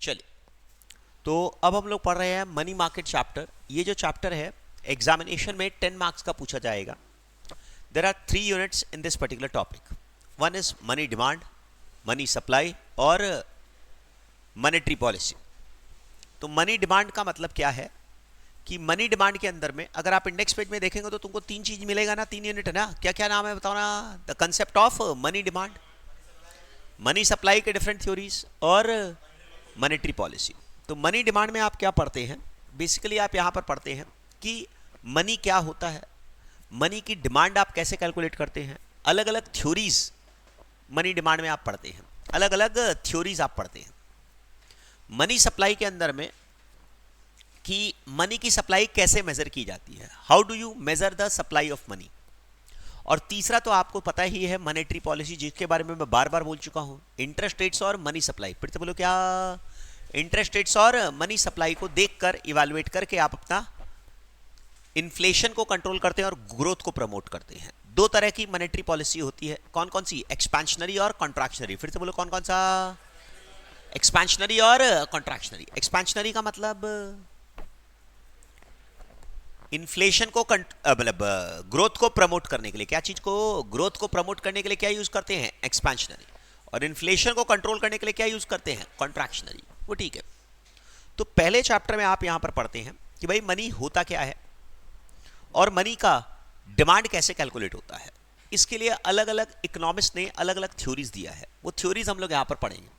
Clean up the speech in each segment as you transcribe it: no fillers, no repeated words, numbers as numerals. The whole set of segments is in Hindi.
चलिए, तो अब हम लोग पढ़ रहे हैं मनी मार्केट चैप्टर। ये जो चैप्टर है एग्जामिनेशन में 10 मार्क्स का पूछा जाएगा। There are 3 units in this particular topic. One is money demand, money supply और मॉनेटरी पॉलिसी। तो मनी डिमांड का मतलब क्या है कि मनी डिमांड के अंदर में अगर आप इंडेक्स पेज में देखेंगे तो तुमको 3 चीज मिलेगा ना, 3 यूनिट है ना। क्या क्या नाम है बताओ ना। The concept of money demand, money supply के डिफरेंट थ्योरीज और मॉनेटरी पॉलिसी। तो मनी डिमांड में आप क्या पढ़ते हैं, बेसिकली आप यहाँ पर पढ़ते हैं कि मनी क्या होता है, मनी की डिमांड आप कैसे कैलकुलेट करते हैं, अलग अलग थ्योरीज मनी डिमांड में आप पढ़ते हैं, अलग अलग थ्योरीज आप पढ़ते हैं। मनी सप्लाई के अंदर में कि मनी की सप्लाई कैसे मेजर की जाती है, how do you measure the supply of money. और तीसरा तो आपको पता ही है मॉनेटरी पॉलिसी, जिसके बारे में मैं बार बार बोल चुका हूं, इंटरेस्ट रेट्स और मनी सप्लाई। फिर से बोलो क्या, इंटरेस्ट रेट्स और मनी सप्लाई को देखकर इवैल्यूएट करके आप अपना इन्फ्लेशन को कंट्रोल करते हैं और ग्रोथ को प्रमोट करते हैं। दो तरह की मॉनेटरी पॉलिसी होती है, कौन कौन सी, एक्सपेंशनरी और कॉन्ट्रैक्शनरी। फिर से बोलो कौन कौन सा, एक्सपेंशनरी और कॉन्ट्रैक्शनरी। एक्सपेंशनरी का मतलब इन्फ्लेशन को मतलब ग्रोथ को प्रमोट करने के लिए, क्या चीज को, ग्रोथ को प्रमोट करने के लिए क्या यूज करते हैं, एक्सपेंशनरी। और इन्फ्लेशन को कंट्रोल करने के लिए क्या यूज करते हैं, कॉन्ट्रैक्शनरी। वो ठीक है। तो पहले चैप्टर में आप यहां पर पढ़ते हैं कि भाई मनी होता क्या है और मनी का डिमांड कैसे कैलकुलेट होता है। इसके लिए अलग अलग इकोनॉमिस्ट ने अलग अलग थ्योरीज दिया है, वो थ्योरीज हम लोग यहां पर पढ़ेंगे।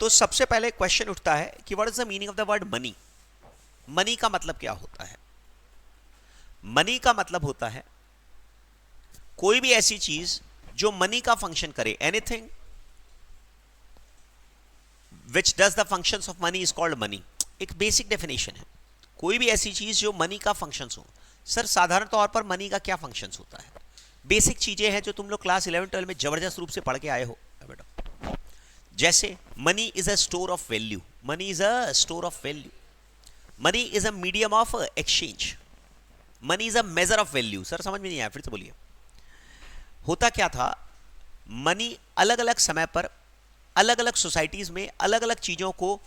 तो सबसे पहले क्वेश्चन उठता है कि what is the meaning of the word money. Money का मतलब क्या होता है। मनी का मतलब होता है कोई भी ऐसी चीज जो मनी का फंक्शन करे, anything which does the functions of money is called money. एक बेसिक डेफिनेशन है, कोई भी ऐसी चीज जो मनी का फंक्शंस हो। सर साधारण तौर पर मनी का क्या फंक्शंस होता है, बेसिक चीजें हैं जो तुम लोग क्लास 11-12 में जबरदस्त रूप से पढ़ के आए हो बेटा। जैसे money is a store of value, money is a store of value, money is a medium of exchange, money is a measure of value. Sir समझ में नहीं आया, फिर से बोलिए। होता क्या था, मनी अलग अलग समय पर अलग अलग सोसाइटीज में अलग अलग चीजों को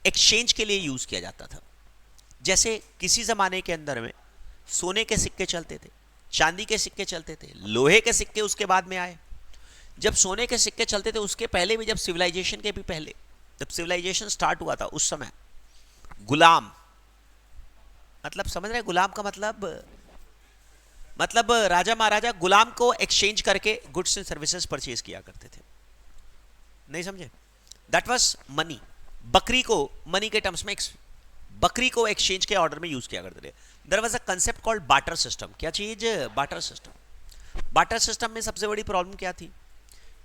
एक्सचेंज के लिए यूज किया जाता था। जैसे किसी जमाने के अंदर में सोने के सिक्के चलते थे, चांदी के सिक्के चलते थे, लोहे के सिक्के उसके बाद में आए। जब सोने के सिक्के चलते थे उसके पहले भी, जब सिविलाइजेशन के भी पहले, जब सिविलाइजेशन स्टार्ट हुआ था उस समय गुलाम, मतलब समझ रहे, गुलाम का मतलब राजा महाराजा गुलाम को एक्सचेंज करके गुड्स एंड सर्विसेज परचेज किया करते थे। नहीं समझे, दैट वाज मनी। बकरी को मनी के टर्म्स में बकरी को एक्सचेंज के ऑर्डर में यूज किया करते थे। There was a concept called barter system. क्या चीज, बार्टर सिस्टम। बार्टर सिस्टम में सबसे बड़ी प्रॉब्लम क्या थी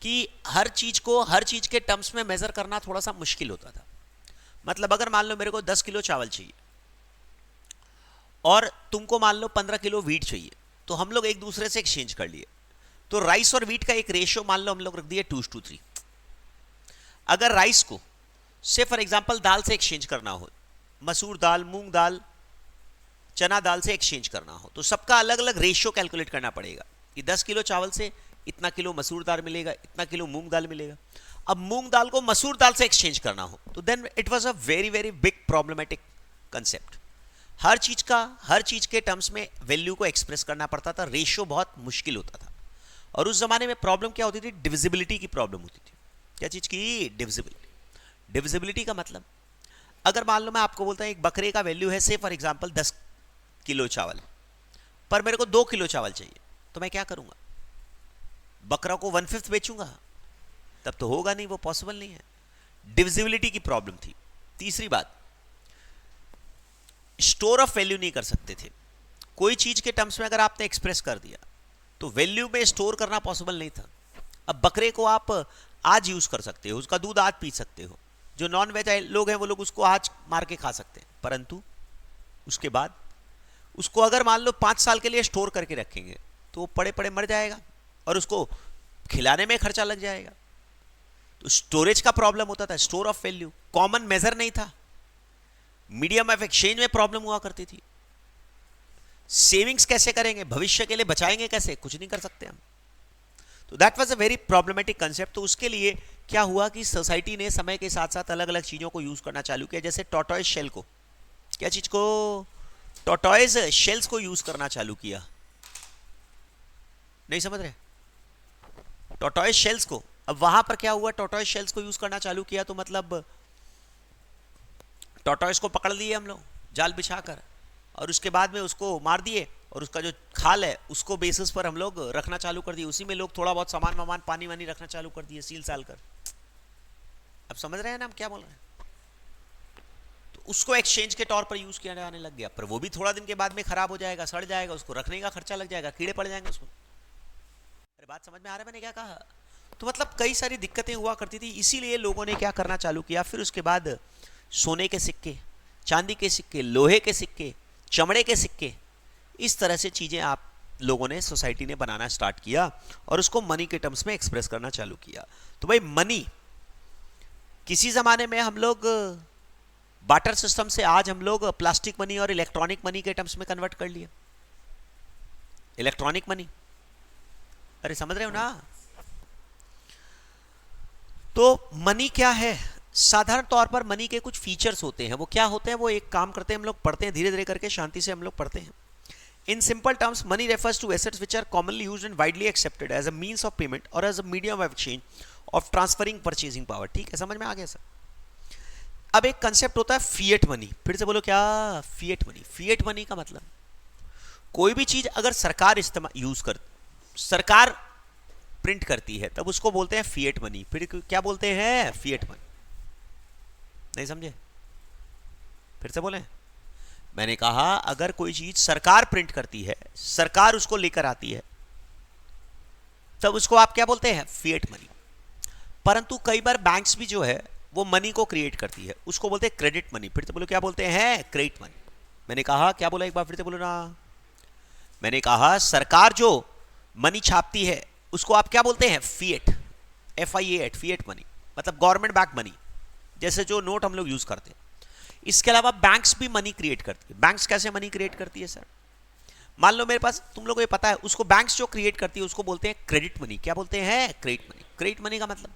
कि हर चीज को हर चीज के टर्म्स में मेजर करना थोड़ा सा मुश्किल होता था। मतलब अगर मान लो मेरे को 10 किलो चावल चाहिए और तुमको मान लो 15 किलो वीट चाहिए, तो हम लोग एक दूसरे से एक्सचेंज कर लिए। तो राइस और वीट का एक रेशियो मान लो हम लोग रख दिए 2:3। अगर राइस को से फॉर एग्जांपल दाल से एक्सचेंज करना हो, मसूर दाल, मूंग दाल, चना दाल से एक्सचेंज करना हो, तो सबका अलग अलग रेशियो कैलकुलेट करना पड़ेगा कि 10 किलो चावल से इतना किलो मसूर दाल मिलेगा, इतना किलो मूंग दाल मिलेगा। अब मूंग दाल को मसूर दाल से एक्सचेंज करना हो तो then it was a very very big problematic concept. हर चीज के टर्म्स में वैल्यू को एक्सप्रेस करना पड़ता था, रेशियो बहुत मुश्किल होता था। और उस जमाने में प्रॉब्लम क्या होती थी, डिविजिबिलिटी की प्रॉब्लम होती थी। क्या चीज की, डिविजिबिलिटी। डिविजिबिलिटी का मतलब, अगर मान लो मैं आपको बोलता हूं एक बकरे का वैल्यू है से फॉर एग्जांपल 10 किलो चावल, पर मेरे को 2 किलो चावल चाहिए, तो मैं क्या करूंगा, बकरा को 1/5 बेचूंगा, तब तो होगा नहीं, वो पॉसिबल नहीं है। डिविजिबिलिटी की प्रॉब्लम थी। तीसरी बात, स्टोर ऑफ वैल्यू नहीं कर सकते थे। कोई चीज के टर्म्स में अगर आपने एक्सप्रेस कर दिया तो वैल्यू में स्टोर करना पॉसिबल नहीं था। अब बकरे को आप आज यूज कर सकते हो, उसका दूध आज पी सकते हो, जो नॉन वेज लोग हैं वो लोग उसको आज मार के खा सकते हैं, परंतु उसके बाद उसको अगर मान लो 5 साल के लिए स्टोर करके रखेंगे तो वो पड़े पड़े मर जाएगा और उसको खिलाने में खर्चा लग जाएगा। तो स्टोरेज का प्रॉब्लम होता था, store of value, common measure नहीं था, मीडियम ऑफ एक्सचेंज में प्रॉब्लम हुआ करती थी। सेविंग्स कैसे करेंगे, भविष्य के लिए बचाएंगे कैसे, कुछ नहीं कर सकते हम। तो that was a very problematic concept. तो उसके लिए क्या हुआ कि सोसाइटी ने समय के साथ साथ अलग अलग चीज़ों को यूज़ करना चालू किया, जैसे टॉर्टॉइस शेल को, क्या चीज़ को, टॉर्टॉइस शेल्स को यूज़ करना चालू किया। नहीं समझ रहे? टॉर्टॉइस शेल्स को, अब वहां पर क्या हुआ, टॉर्टॉइस शेल्स को यूज़ करना चालू किया तो मतलब टॉर्टॉइस को पकड़ लिए हम लोग जाल बिछाकर, और उसके बाद में उसको मार दिए, और उसका जो खाल है उसको बेसिस पर हम लोग रखना चालू कर दिए, उसी में लोग थोड़ा बहुत सामान वामान पानी वानी रखना चालू कर दिए, सील साल कर। अब समझ रहे हैं ना हम क्या बोल रहे हैं? तो उसको एक्सचेंज के तौर पर यूज किया जाने लग गया, पर वो भी थोड़ा दिन के बाद में खराब हो जाएगा, सड़ जाएगा, उसको रखने का खर्चा लग जाएगा, कीड़े पड़ जाएंगे उसको। अरे बात समझ में आ रहा है मैंने क्या कहा? तो मतलब कई सारी दिक्कतें हुआ करती थी, इसीलिए लोगों ने क्या करना चालू किया, फिर उसके बाद सोने के सिक्के, चांदी के सिक्के, लोहे के सिक्के, चमड़े के सिक्के, इस तरह से चीज़ें आप लोगों ने, सोसाइटी ने बनाना स्टार्ट किया और उसको मनी के टर्म्स में एक्सप्रेस करना चालू किया। तो भाई मनी किसी ज़माने में हम लोग बार्टर सिस्टम से आज हम लोग प्लास्टिक मनी और इलेक्ट्रॉनिक मनी के टर्म्स में कन्वर्ट कर लिए। इलेक्ट्रॉनिक मनी, अरे समझ रहे हो ना? तो मनी क्या है? साधारण तौर पर मनी के कुछ फीचर्स होते हैं, वो क्या होते हैं, वो एक काम करते हैं हम लोग, पढ़ते हैं धीरे धीरे करके, शांति से हम लोग पढ़ते हैं। In simple terms, money refers to assets which are commonly used and widely accepted as a means of payment or as a medium of exchange of transferring purchasing power। ठीक है, समझ में आ गया सर? अब एक कंसेप्ट होता है फिएट मनी, फिर से बोलो क्या? Fiat money. फिएट मनी का मतलब कोई भी चीज अगर सरकार इस्तेमाल यूज कर, सरकार प्रिंट करती है तब उसको बोलते हैं फिएट मनी। फिर क्या बोलते हैं? Fiat money. नहीं समझे? फिर से बोलें। मैंने कहा अगर कोई चीज सरकार प्रिंट करती है, सरकार उसको लेकर आती है, तब उसको आप क्या बोलते हैं? Fiat money. परंतु कई बार बैंक्स भी जो है वो मनी को क्रिएट करती है, उसको बोलते हैं क्रेडिट मनी। फिर से बोलो क्या बोलते हैं? Credit money. मैंने कहा क्या बोला, एक बार फिर से बोलो ना। मैंने कहा सरकार जो मनी छापती है उसको आप क्या बोलते हैं? फिएट, FIAT, फिएट मनी, मतलब गवर्नमेंट बैक मनी, जैसे जो नोट हम लोग यूज करते हैं। इसके अलावा बैंक्स भी मनी क्रिएट करती है। बैंक्स कैसे मनी क्रिएट करती है सर? मान लो मेरे पास, तुम लोगों को ये पता है, उसको बैंक्स जो क्रिएट करती है उसको बोलते हैं क्रेडिट मनी। क्या बोलते हैं? Credit money. क्रेडिट मनी का मतलब,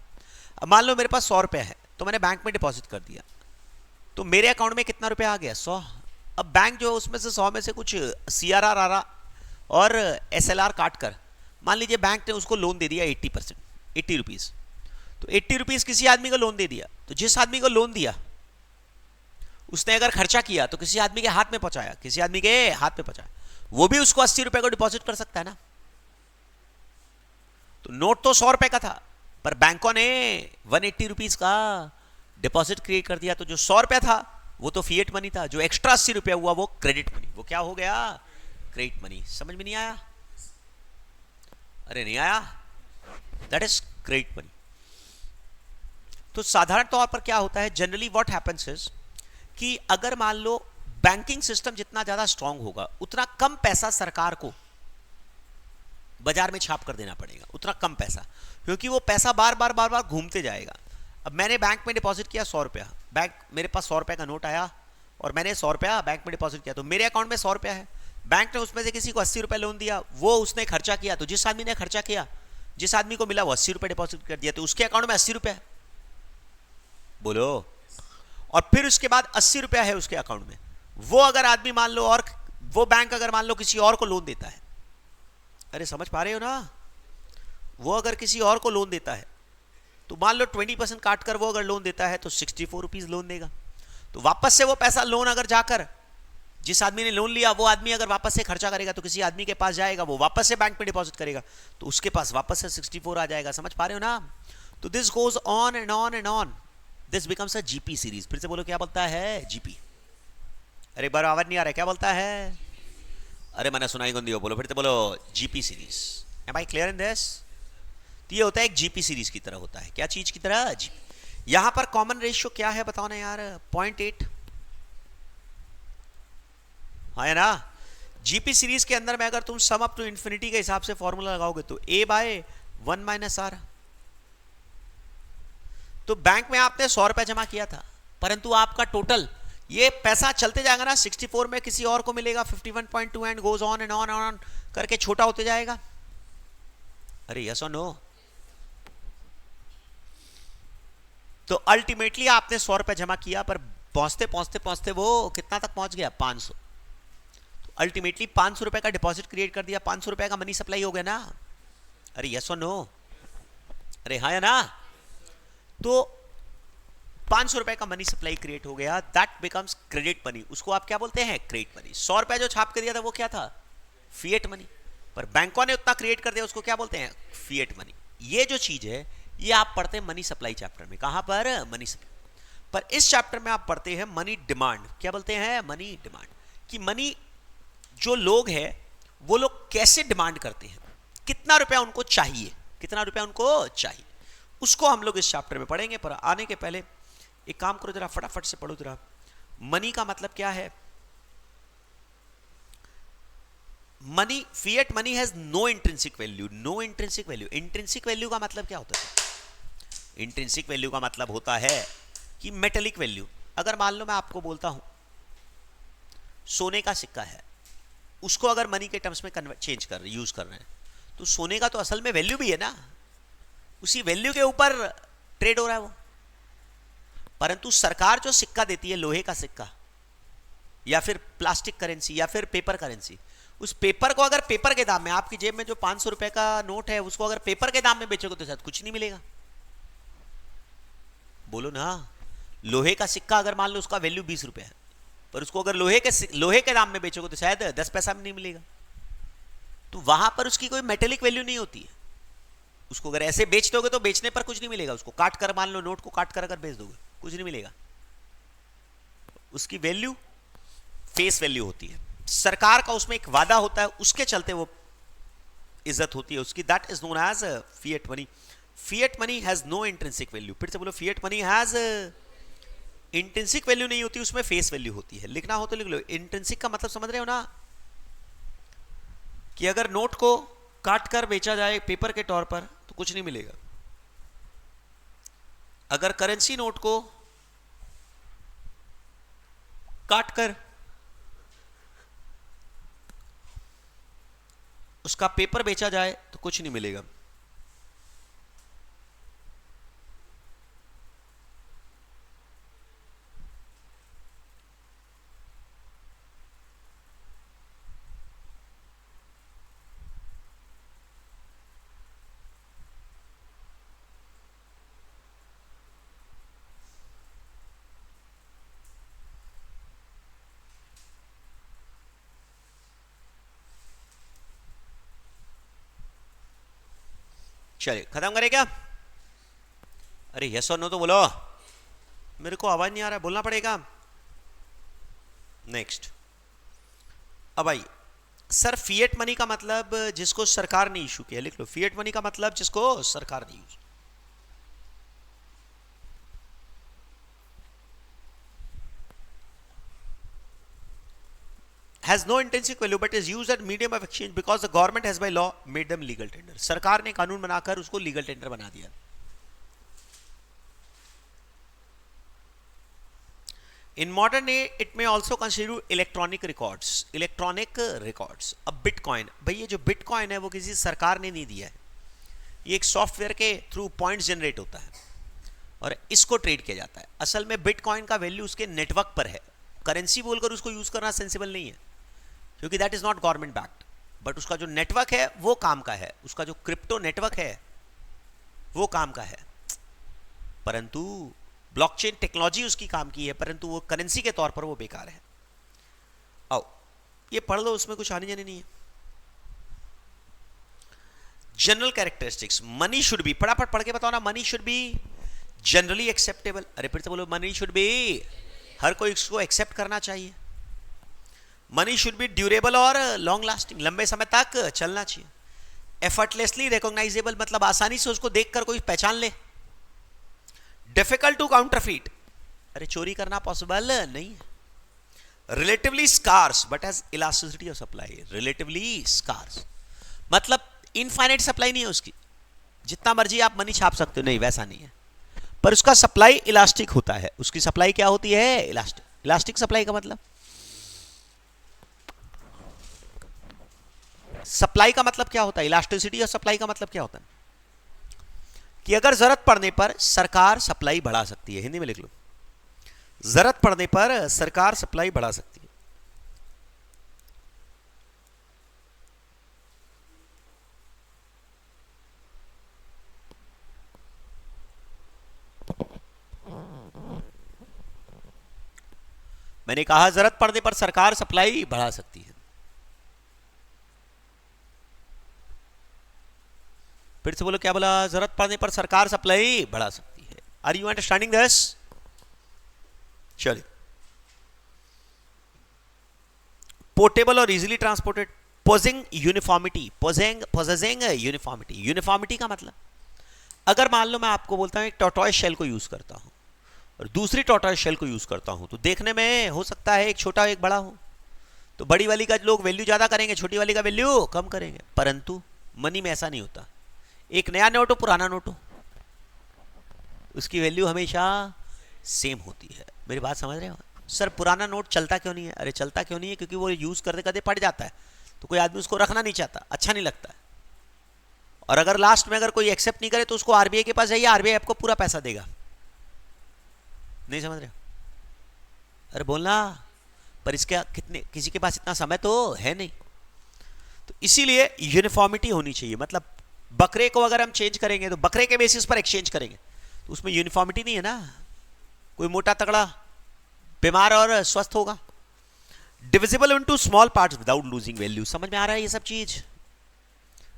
अब मान लो मेरे पास 100 रुपया है तो मैंने बैंक में डिपॉजिट कर दिया, तो मेरे अकाउंट में कितना रुपया आ गया? 100। अब बैंक जो है उसमें से 100 में से कुछ CRR आ रहा और SLR काट कर, मान लीजिए बैंक ने उसको लोन दे दिया 80%, 80 रुपीज़। तो 80 रुपीज़ किसी आदमी को लोन दे दिया, तो जिस आदमी को लोन दिया उसने अगर खर्चा किया तो किसी आदमी के हाथ में पहुंचाया, किसी आदमी के हाथ में पहुंचाया, वो भी उसको 80 रुपए को डिपॉजिट कर सकता है ना। तो नोट तो 100 रुपए का था, पर बैंकों ने 180 रुपीज का डिपॉजिट क्रिएट कर दिया, तो जो 100 रुपया था वो तो फिएट मनी था, जो एक्स्ट्रा 80 रुपया हुआ वो क्रेडिट मनी। वो क्या हो गया? Credit money. समझ में नहीं आया? अरे नहीं आया? That is credit money. तो साधारण तौर पर क्या होता है, जनरली व्हाट हैपेंस इज कि अगर मान लो बैंकिंग सिस्टम जितना ज्यादा स्ट्रांग होगा उतना कम पैसा सरकार को बाजार में छाप कर देना पड़ेगा, उतना कम पैसा, क्योंकि वो पैसा बार बार घूमते जाएगा। अब मैंने बैंक में डिपॉजिट किया 100 रुपया, बैंक मेरे पास 100 रुपये का नोट आया और मैंने 100 रुपया बैंक में डिपॉजिट किया, तो मेरे अकाउंट में 100 रुपया है, बैंक ने उसमें से किसी को 80 रुपये लोन दिया, वो उसने खर्चा किया, तो जिस आदमी ने खर्चा किया, जिस आदमी को मिला वो 80 रुपये डिपॉजिट कर दिया, तो उसके अकाउंट में 80 रुपया। बोलो। और फिर उसके बाद 80 रुपया है उसके अकाउंट में, वो अगर आदमी मान लो, और वो बैंक अगर मान लो किसी और को लोन देता है, अरे समझ पा रहे हो ना, वो अगर किसी और को लोन देता है तो मान लो 20% काट कर वो अगर लोन देता है तो 64 रुपीज लोन देगा। तो वापस से वो पैसा लोन अगर जाकर जिस आदमी ने लोन लिया वो आदमी अगर वापस से खर्चा करेगा तो किसी आदमी के पास जाएगा, वो वापस से बैंक में डिपॉजिट करेगा, तो उसके पास वापस से 64 आ जाएगा। समझ पा रहे हो ना? तो this goes on and on and on, this becomes a GP series. फिर से बोलो क्या बोलता है? जीपी। अरे एक बार आवाज नहीं आ रहा है, क्या बोलता है? अरे मैंने सुनाई गंदी हो, बोलो फिर से बोलो, GP series. Am I clear in this? तो ये होता है एक जीपी सीरीज की तरह होता है। क्या चीज की तरह? जीपी। यहां पर कॉमन रेशियो क्या है बताओ ना यार? 0.8। हाँ है ना? जीपी सीरीज के अंदर में अगर तुम सम अप टू इंफिनिटी के हिसाब से फॉर्मूला लगाओगे तो A/1 - R। तो बैंक में आपने 100 रुपया जमा किया था, परंतु आपका टोटल ये पैसा चलते जाएगा ना, 64 में किसी और को मिलेगा 51.2 and goes on and on करके छोटा होते जाएगा। अरे यस और नो? तो अल्टीमेटली आपने 100 रुपए जमा किया, पर पहुंचते पहुंचते पहुंचते वो कितना तक पहुंच गया, 500। तो अल्टीमेटली 500 रुपए का डिपॉजिट क्रिएट कर दिया, 500 रुपए का मनी सप्लाई हो गया ना। अरे यस और नो, अरे हाँ या ना। तो 500 रुपए का मनी सप्लाई क्रिएट हो गया, दैट बिकम्स क्रेडिट मनी। उसको आप क्या बोलते हैं, क्रेडिट मनी। 100 रुपए जो छाप के दिया था वो क्या था, फिएट मनी, पर बैंकों ने उतना क्रिएट कर दिया, उसको क्या बोलते हैं, फिएट मनी। ये जो चीज है ये आप पढ़ते हैं मनी सप्लाई चैप्टर में। कहां पर, मनी सप्लाई। पर इस चैप्टर में आप पढ़ते हैं मनी डिमांड। क्या बोलते हैं, मनी डिमांड। कि मनी जो लोग हैं वो लोग कैसे डिमांड करते हैं, कितना रुपया उनको चाहिए, कितना रुपया उनको चाहिए, उसको हम लोग इस चैप्टर में पढ़ेंगे। पर आने के पहले एक काम करो, जरा फटाफट से पढ़ो जरा। मनी का मतलब क्या है, money, fiat money has no intrinsic value. No intrinsic value, intrinsic value का मतलब क्या होता है, इंट्रिंसिक वैल्यू का मतलब होता है कि मेटेलिक वैल्यू। अगर मान लो मैं आपको बोलता हूं सोने का सिक्का है, उसको अगर मनी के टर्म्स में चेंज कर रहे, यूज कर रहे हैं, तो सोने का तो असल में वैल्यू भी है ना, उसी वैल्यू के ऊपर ट्रेड हो रहा है वो। परंतु सरकार जो सिक्का देती है, लोहे का सिक्का या फिर प्लास्टिक करेंसी या फिर पेपर करेंसी, उस पेपर को अगर पेपर के दाम में, आपकी जेब में जो 500 रुपए का नोट है उसको अगर पेपर के दाम में बेचोगे तो शायद कुछ नहीं मिलेगा। बोलो ना। लोहे का सिक्का अगर मान लो उसका वैल्यू 20 रुपए है, पर उसको अगर लोहे के दाम में बेचोगे तो शायद 10 पैसा में नहीं मिलेगा। तो वहां पर उसकी कोई मेटेलिक वैल्यू नहीं होती है। उसको अगर ऐसे बेच दोगे तो बेचने पर कुछ नहीं मिलेगा, उसको काट कर, मान लो नोट को काट कर अगर बेच दोगे कुछ नहीं मिलेगा। उसकी वैल्यू फेस वैल्यू होती है, सरकार का उसमें एक वादा होता है, उसके चलते वो इज्जत होती है उसकी। That is known as fiat money. Fiat money has no intrinsic value. फिर से बोलो, fiat money has intrinsic value नहीं होती, उसमें फेस वैल्यू होती है। लिखना हो तो लिख लो। इंट्रिंसिक का मतलब समझ रहे हो ना, कि अगर नोट को काट कर बेचा जाए पेपर के तौर पर तो कुछ नहीं मिलेगा। अगर करेंसी नोट को काट कर उसका पेपर बेचा जाए तो कुछ नहीं मिलेगा। चलिए खत्म करें क्या? अरे यस और नो तो बोलो, मेरे को आवाज नहीं आ रहा है, बोलना पड़ेगा। नेक्स्ट। अब भाई सर, फिएट मनी का मतलब जिसको सरकार ने इशू किया, लिख लो। फिएट मनी का मतलब जिसको सरकार ने use. has no intrinsic value but is used as medium of exchange because the government has by law made them legal tender। सरकार ने कानून बनाकर उसको लीगल टेंडर बना दिया। In modern day it may also constitute electronic records। Electronic records. अब बिटकॉइन, भाई ये जो बिटकॉइन है वो किसी सरकार ने नहीं दिया है, ये एक सॉफ्टवेयर के थ्रू पॉइंट्स जनरेट होता है और इसको ट्रेड किया जाता है। असल में बिटकॉइन का वैल्यू उसके नेटवर्क पर है, करेंसी बोलकर उसको यूज करना सेंसिबल नहीं है, क्योंकि that is not government backed. But उसका जो नेटवर्क है वो काम का है, उसका जो क्रिप्टो नेटवर्क है वो काम का है। परंतु ब्लॉकचेन टेक्नोलॉजी उसकी काम की है, परंतु वो करेंसी के तौर पर वो बेकार है। आओ ये पढ़ लो, उसमें कुछ आने जाने नहीं है। General characteristics, money should be, फटाफट पढ़ के बताओ ना। Money should be generally acceptable. अरे फिर से बोलो, मनी शुड बी, हर कोई इसको एक्सेप्ट करना चाहिए। मनी शुड बी ड्यूरेबल और लॉन्ग लास्टिंग, लंबे समय तक चलना चाहिए। एफर्टलेसली रिकॉग्नाइजेबल, मतलब आसानी से उसको देखकर कोई पहचान ले। डिफिकल्ट टू काउंटरफीट, अरे चोरी करना पॉसिबल नहीं है। Relatively scarce but has elasticity of supply. Relatively scarce मतलब इनफाइनाइट सप्लाई नहीं है उसकी, जितना मर्जी आप मनी छाप सकते हो, नहीं वैसा नहीं है। पर उसका सप्लाई इलास्टिक होता है। उसकी सप्लाई क्या होती है, इलास्टिक। इलास्टिक सप्लाई का मतलब, सप्लाई का मतलब क्या होता है, इलास्टिसिटी और सप्लाई का मतलब क्या होता है, कि कि अगर जरूरत पड़ने पर सरकार सप्लाई बढ़ा सकती है, हिंदी में लिख लो, जरूरत पड़ने पर सरकार सप्लाई बढ़ा सकती है। मैंने कहा जरूरत पड़ने पर सरकार सप्लाई बढ़ा सकती है। फिर से बोलो, क्या बोला? जरूरत पड़ने पर सरकार सप्लाई बढ़ा सकती है। Are you understanding this? चलिए, पोर्टेबल और easily transported, posing uniformity, possessing uniformity. Uniformity का मतलब, अगर मान लो मैं आपको बोलता हूं एक टॉर्टोइस शेल को यूज करता हूं और दूसरी टॉर्टोइस शेल को यूज करता हूं, तो देखने में हो सकता है एक छोटा एक बड़ा हो, तो बड़ी वाली का लोग वैल्यू ज्यादा करेंगे, छोटी वाली का वैल्यू कम करेंगे। परंतु मनी में ऐसा नहीं होता। एक नया नोट हो, पुराना नोट हो, उसकी वैल्यू हमेशा सेम होती है। मेरी बात समझ रहे हो? सर पुराना नोट चलता क्यों नहीं है? अरे चलता क्यों नहीं है? क्योंकि वो यूज करते करते पड़ जाता है, तो कोई आदमी उसको रखना नहीं चाहता, अच्छा नहीं लगता है। और अगर लास्ट में अगर कोई एक्सेप्ट नहीं करे तो उसको आरबीआई के पास जाइए, आरबीआई आपको पूरा पैसा देगा। नहीं समझ रहे? अरे बोलना, पर इसका किसी के पास इतना समय तो है नहीं। तो इसीलिए यूनिफॉर्मिटी होनी चाहिए। मतलब बकरे को अगर हम चेंज करेंगे तो बकरे के बेसिस पर एक्सचेंज करेंगे, तो उसमें यूनिफॉर्मिटी नहीं है ना। कोई मोटा तगड़ा बीमार और स्वस्थ होगा। Divisible into small parts without losing value. समझ में आ रहा है ये सब चीज?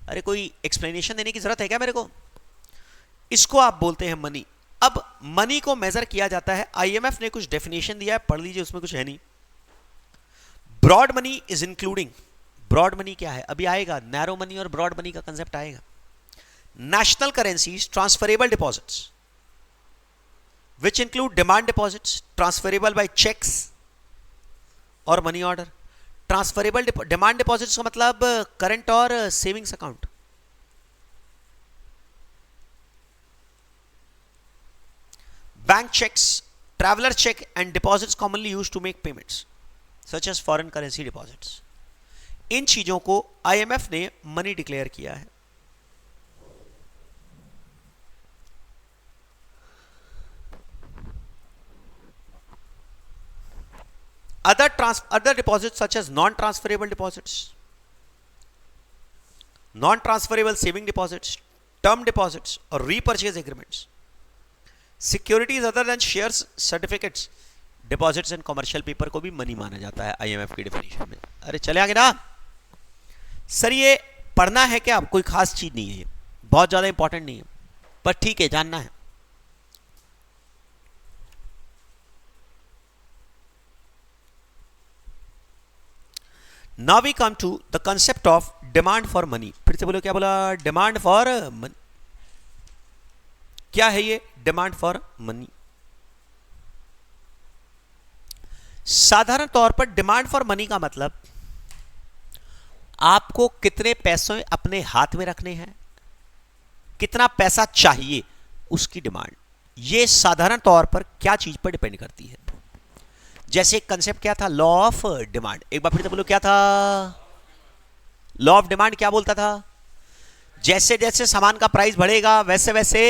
अरे कोई एक्सप्लेनेशन देने की जरूरत है क्या मेरे को? इसको आप बोलते हैं मनी। अब मनी को मेजर किया जाता है, आईएमएफ ने कुछ डेफिनेशन दिया है, पढ़ लीजिए, उसमें कुछ है नहीं। Broad money is including, broad money क्या है अभी आएगा, नैरो मनी और ब्रॉड मनी का कंसेप्ट आएगा। National currencies, transferable deposits which include demand deposits transferable by checks और money order. Transferable demand deposits का मतलब करंट और savings account. Bank cheques, traveller cheque and deposits commonly used to make payments such as foreign currency deposits. इन चीजों को आईएमएफ ने मनी डिक्लेयर किया है। Other deposits such as non-transferable deposits, non-transferable saving deposits, term deposits or repurchase agreements, securities other than shares, certificates, deposits and commercial paper को भी मनी माना जाता है आईएमएफ की डेफिनेशन में। अरे चले आगे ना सर, ये पढ़ना है क्या? कोई खास चीज नहीं है, ये बहुत ज्यादा इंपॉर्टेंट नहीं है, पर ठीक है जानना है। Now we come to the concept of demand for money। फिर से बोलो, क्या बोला? Demand for money. क्या है ये डिमांड फॉर मनी? साधारण तौर पर डिमांड फॉर मनी का मतलब आपको कितने पैसे अपने हाथ में रखने हैं, कितना पैसा चाहिए, उसकी डिमांड। ये साधारण तौर पर क्या चीज पर डिपेंड करती है। जैसे एक कंसेप्ट क्या था, लॉ ऑफ डिमांड। एक बार फिर से बोलो, क्या था? लॉ ऑफ डिमांड क्या बोलता था? जैसे जैसे सामान का प्राइस बढ़ेगा वैसे वैसे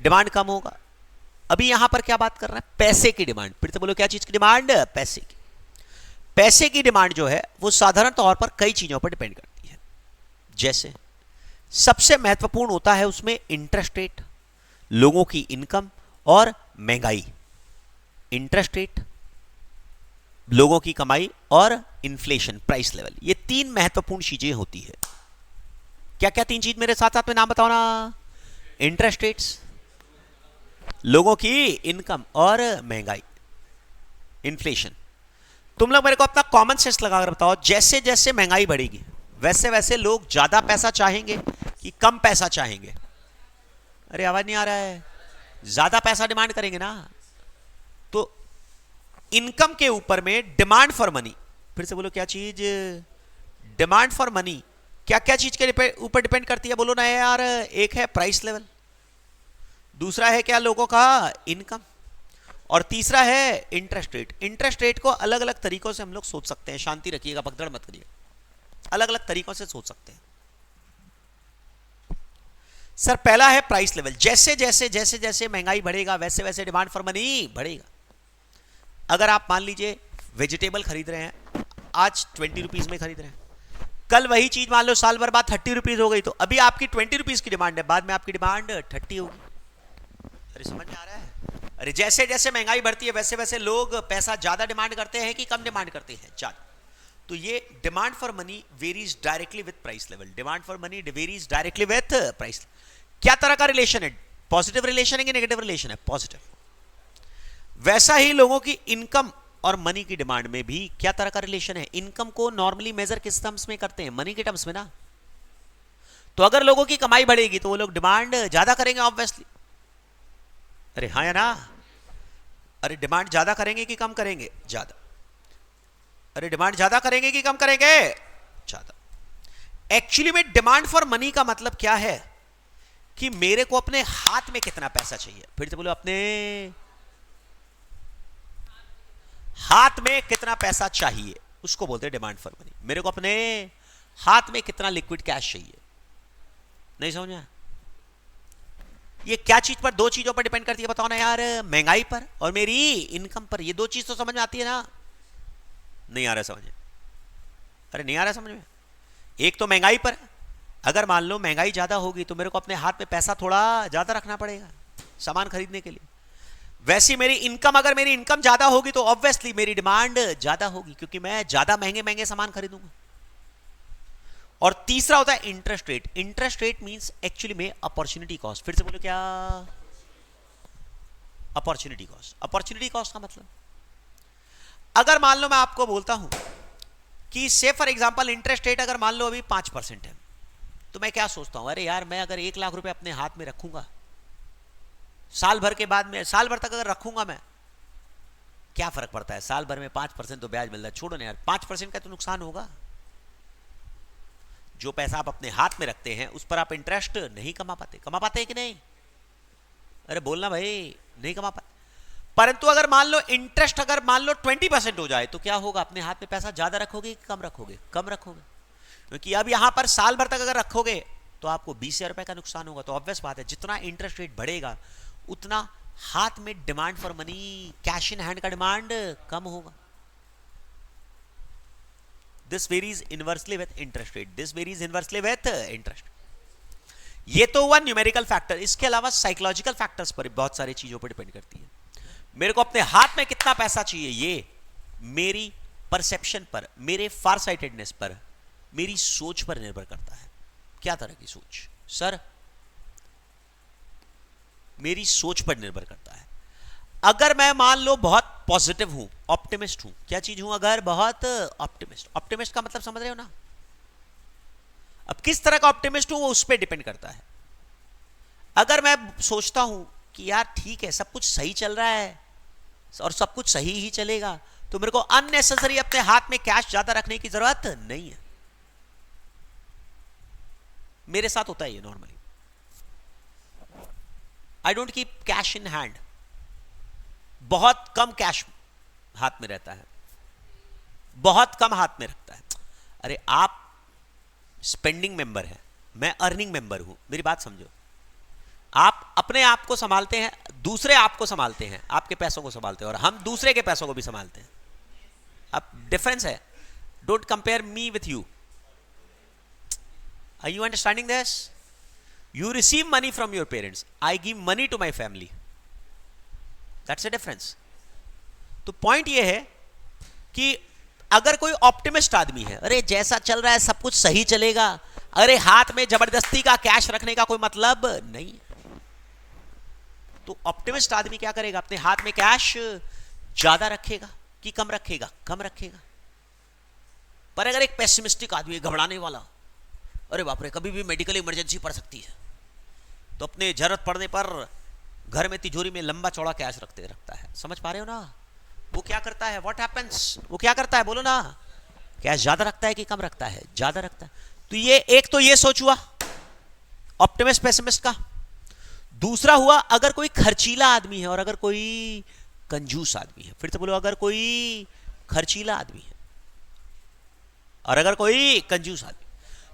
डिमांड कम होगा। अभी यहां पर क्या बात कर रहे हैं? पैसे की डिमांड। फिर से बोलो, क्या चीज की डिमांड? पैसे की। पैसे की डिमांड जो है वो साधारण तौर पर कई चीजों पर डिपेंड करती है। जैसे सबसे महत्वपूर्ण होता है उसमें इंटरेस्ट रेट, लोगों की इनकम और महंगाई। इंटरेस्ट रेट, लोगों की कमाई और इन्फ्लेशन, प्राइस लेवल, ये तीन महत्वपूर्ण चीजें होती है। क्या क्या तीन चीज? मेरे साथ साथ में नाम बताओ ना। इंटरेस्ट रेट्स, लोगों की इनकम और महंगाई, इन्फ्लेशन। तुम लोग मेरे को अपना कॉमन सेंस लगाकर बताओ, जैसे जैसे महंगाई बढ़ेगी वैसे वैसे लोग ज्यादा पैसा चाहेंगे कि कम पैसा चाहेंगे? अरे आवाज नहीं आ रहा है? ज्यादा पैसा डिमांड करेंगे ना। तो इनकम के ऊपर में डिमांड फॉर मनी। फिर से बोलो, क्या चीज? डिमांड फॉर मनी क्या क्या चीज के ऊपर डिपेंड करती है? बोलो ना यार। एक है प्राइस लेवल, दूसरा है क्या? लोगों का इनकम, और तीसरा है इंटरेस्ट रेट। इंटरेस्ट रेट को अलग अलग तरीकों से हम लोग सोच सकते हैं। शांति रखिएगा, भगदड़ मत करिए। अलग अलग तरीकों से सोच सकते हैं। सर पहला है प्राइस लेवल। जैसे जैसे जैसे जैसे महंगाई बढ़ेगा वैसे वैसे डिमांड फॉर मनी बढ़ेगा। अगर आप मान लीजिए वेजिटेबल खरीद रहे हैं, आज 20 रुपीज में खरीद रहे हैं, कल वही चीज मान लो साल भर बाद 30 रुपीज हो गई, तो अभी आपकी 20 रुपीज की डिमांड है, बाद में आपकी डिमांड 30 होगी। अरे समझ में आ रहा है? अरे जैसे जैसे महंगाई बढ़ती है वैसे वैसे लोग पैसा ज्यादा डिमांड करते हैं कि कम डिमांड करते हैं? ज्यादा। तो ये demand for money varies directly with price level. Demand for money varies directly with price. क्या तरह का रिलेशन है? पॉजिटिव रिलेशन है कि नेगेटिव रिलेशन है? पॉजिटिव। वैसा ही लोगों की इनकम और मनी की डिमांड में भी क्या तरह का रिलेशन है? इनकम को नॉर्मली मेजर किस टर्म्स में करते हैं? मनी के टर्म्स में ना। तो अगर लोगों की कमाई बढ़ेगी तो वो लोग डिमांड ज्यादा करेंगे ऑब्वियसली। अरे हाँ या ना? अरे डिमांड ज्यादा करेंगे कि कम करेंगे? ज्यादा। अरे डिमांड ज्यादा करेंगे कि कम करेंगे? ज्यादा। एक्चुअली में डिमांड फॉर मनी का मतलब क्या है कि मेरे को अपने हाथ में कितना पैसा चाहिए। फिर से बोलो, अपने हाथ में कितना पैसा चाहिए, उसको बोलते हैं डिमांड फॉर मनी। मेरे को अपने हाथ में कितना लिक्विड कैश चाहिए। नहीं समझा? ये क्या चीज पर? दो चीजों पर डिपेंड करती है, बताओ ना यार। महंगाई पर और मेरी इनकम पर। ये दो चीज तो समझ में आती है ना? नहीं आ रहा समझ में? अरे नहीं आ रहा समझ में? एक तो महंगाई पर, अगर मान लो महंगाई ज्यादा होगी तो मेरे को अपने हाथ में पैसा थोड़ा ज्यादा रखना पड़ेगा सामान खरीदने के लिए। वैसी मेरी इनकम, अगर मेरी इनकम ज्यादा होगी तो ऑब्वियसली मेरी डिमांड ज्यादा होगी, क्योंकि मैं ज्यादा महंगे महंगे सामान खरीदूंगा। और तीसरा होता है interest rate. Interest rate means actually में अपॉर्चुनिटी कॉस्ट। फिर से बोलो, क्या? Opportunity cost. अपॉर्चुनिटी कॉस्ट का मतलब, अगर मान लो मैं आपको बोलता हूं कि से फॉर एग्जांपल इंटरेस्ट रेट अगर मान लो अभी 5% है, तो मैं क्या सोचता हूं, अरे यार मैं अगर 1 लाख रुपए अपने हाथ में रखूंगा, साल भर के बाद में, साल भर तक अगर रखूंगा मैं, क्या फर्क पड़ता है? साल भर में 5% तो ब्याज मिल रहा है, छोड़ो ना यार, 5% का तो नुकसान होगा। जो पैसा आप अपने हाथ में रखते हैं उस पर आप इंटरेस्ट नहीं कमा पाते। कमा पाते हैं कि नहीं? अरे बोलना भाई, नहीं कमा पाते। परंतु अगर मान लो इंटरेस्ट अगर मान लो 20% हो जाए तो क्या होगा? अपने हाथ में पैसा ज्यादा रखोगे कि कम रखोगे? कम रखोगे, क्योंकि अब यहां पर साल भर तक अगर रखोगे तो आपको 20,000 रुपए का नुकसान होगा। तो ऑब्वियस बात है, जितना इंटरेस्ट रेट बढ़ेगा उतना हाथ में demand for money, cash in hand का डिमांड कम होगा। This varies inversely with interest rate. This varies inversely with interest. ये तो हुआ न्यूमेरिकल फैक्टर। इसके अलावा साइकोलॉजिकल फैक्टर्स पर बहुत सारी चीजों पर डिपेंड करती है। मेरे को अपने हाथ में कितना पैसा चाहिए, ये मेरी परसेप्शन पर, मेरे फार साइटेडनेस पर, मेरी सोच पर निर्भर करता है। क्या तरह की सोच? सर मेरी सोच पर निर्भर करता है। अगर मैं मान लो बहुत पॉजिटिव हूं, ऑप्टिमिस्ट हूं, क्या चीज हूं? अगर बहुत ऑप्टिमिस्ट। ऑप्टिमिस्ट का मतलब समझ रहे हो ना? अब किस तरह का ऑप्टिमिस्ट हूं वो उस पर डिपेंड करता है। अगर मैं सोचता हूं कि यार ठीक है, सब कुछ सही चल रहा है और सब कुछ सही ही चलेगा, तो मेरे को अननेसेसरी अपने हाथ में कैश ज्यादा रखने की जरूरत नहीं है। मेरे साथ होता है ये normally. I don't keep cash in hand. बहुत कम कैश हाथ में रहता है, बहुत कम हाथ में रखता है। अरे आप स्पेंडिंग मेंबर है, मैं अर्निंग मेंबर हूं। मेरी बात समझो। आप अपने आप को संभालते हैं, दूसरे आपको संभालते हैं, आपके पैसों को संभालते हैं, और हम दूसरे के पैसों को भी संभालते हैं। अब डिफरेंस है। Don't compare me with you. Are you understanding this? You receive money from your parents. I give money to my family. That's the difference. तो पॉइंट ये है कि अगर कोई ऑप्टिमिस्ट आदमी है, अरे जैसा चल रहा है सब कुछ सही चलेगा, अरे हाथ में जबरदस्ती का कैश रखने का कोई मतलब नहीं। तो ऑप्टिमिस्ट आदमी क्या करेगा? अपने हाथ में कैश ज्यादा रखेगा कि कम रखेगा? कम रखेगा। पर अगर एक पेसिमिस्टिक आदमी है, घबराने वाला, अरे बाप रे कभी भी मेडिकल इमरजेंसी पड़ सकती है, तो अपने जरूरत पड़ने पर घर में तिजोरी में लंबा चौड़ा कैश रखता है। समझ पा रहे हो ना? वो क्या करता है? What happens? वो क्या करता है? बोलो ना। कैश ज्यादा रखता है कि कम रखता है? ज्यादा रखता है। तो ये एक तो ये सोच हुआ ऑप्टिमिस्ट पेसिमिस्ट का। दूसरा हुआ अगर कोई खर्चीला आदमी है और अगर कोई कंजूस आदमी है। फिर से बोलो, अगर कोई खर्चीला आदमी है और अगर कोई कंजूस आदमी।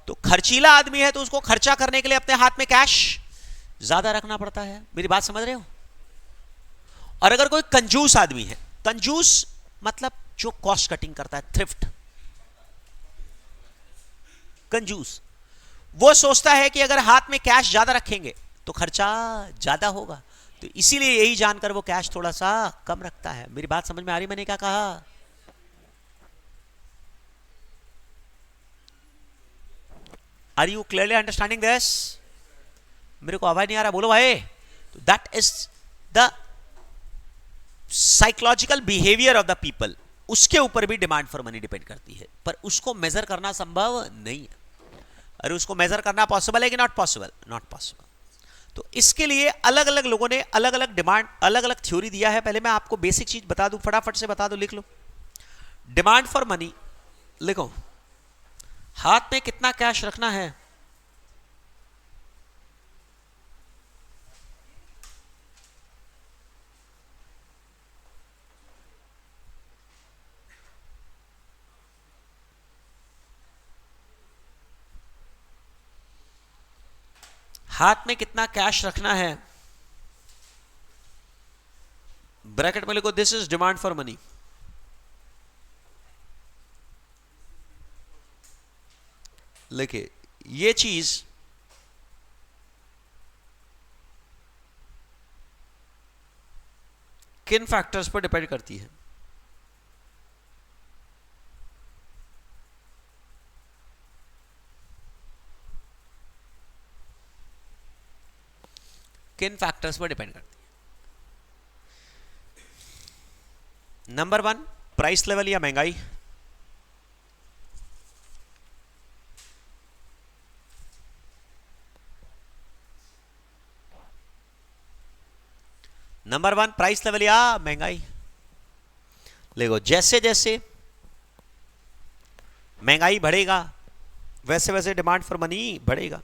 तो खर्चीला आदमी है तो उसको खर्चा करने के लिए अपने हाथ में कैश ज्यादा रखना पड़ता है। मेरी बात समझ रहे हो? और अगर कोई कंजूस आदमी है, कंजूस मतलब जो कॉस्ट कटिंग करता है, थ्रिफ्ट, कंजूस, वो सोचता है कि अगर हाथ में कैश ज्यादा रखेंगे तो खर्चा ज्यादा होगा, तो इसीलिए यही जानकर वो कैश थोड़ा सा कम रखता है। मेरी बात समझ में आ रही मैंने क्या कहा? Are you clearly understanding this? मेरे को आवाज नहीं आ रहा, बोलो भाई। तो that is the psychological behaviour of the people. उसके ऊपर भी डिमांड फॉर मनी डिपेंड करती है, पर उसको मेजर करना संभव नहीं है। अरे उसको मेजर करना पॉसिबल है कि नॉट पॉसिबल? Not possible. तो इसके लिए अलग अलग लोगों ने अलग अलग डिमांड, अलग अलग थ्योरी दिया है। पहले मैं आपको बेसिक चीज बता दूं, फटाफट से बता दूं, लिख लो। डिमांड फॉर मनी, लिखो, हाथ में कितना कैश रखना है, हाथ में कितना कैश रखना है, ब्रैकेट में लिखो this is demand for money. लिखिए, ये चीज किन फैक्टर्स पर डिपेंड करती है? किन फैक्टर्स पर डिपेंड करती है? नंबर 1, प्राइस लेवल या महंगाई। नंबर 1, प्राइस लेवल या महंगाई। देखो, जैसे जैसे महंगाई बढ़ेगा वैसे वैसे डिमांड फॉर मनी बढ़ेगा।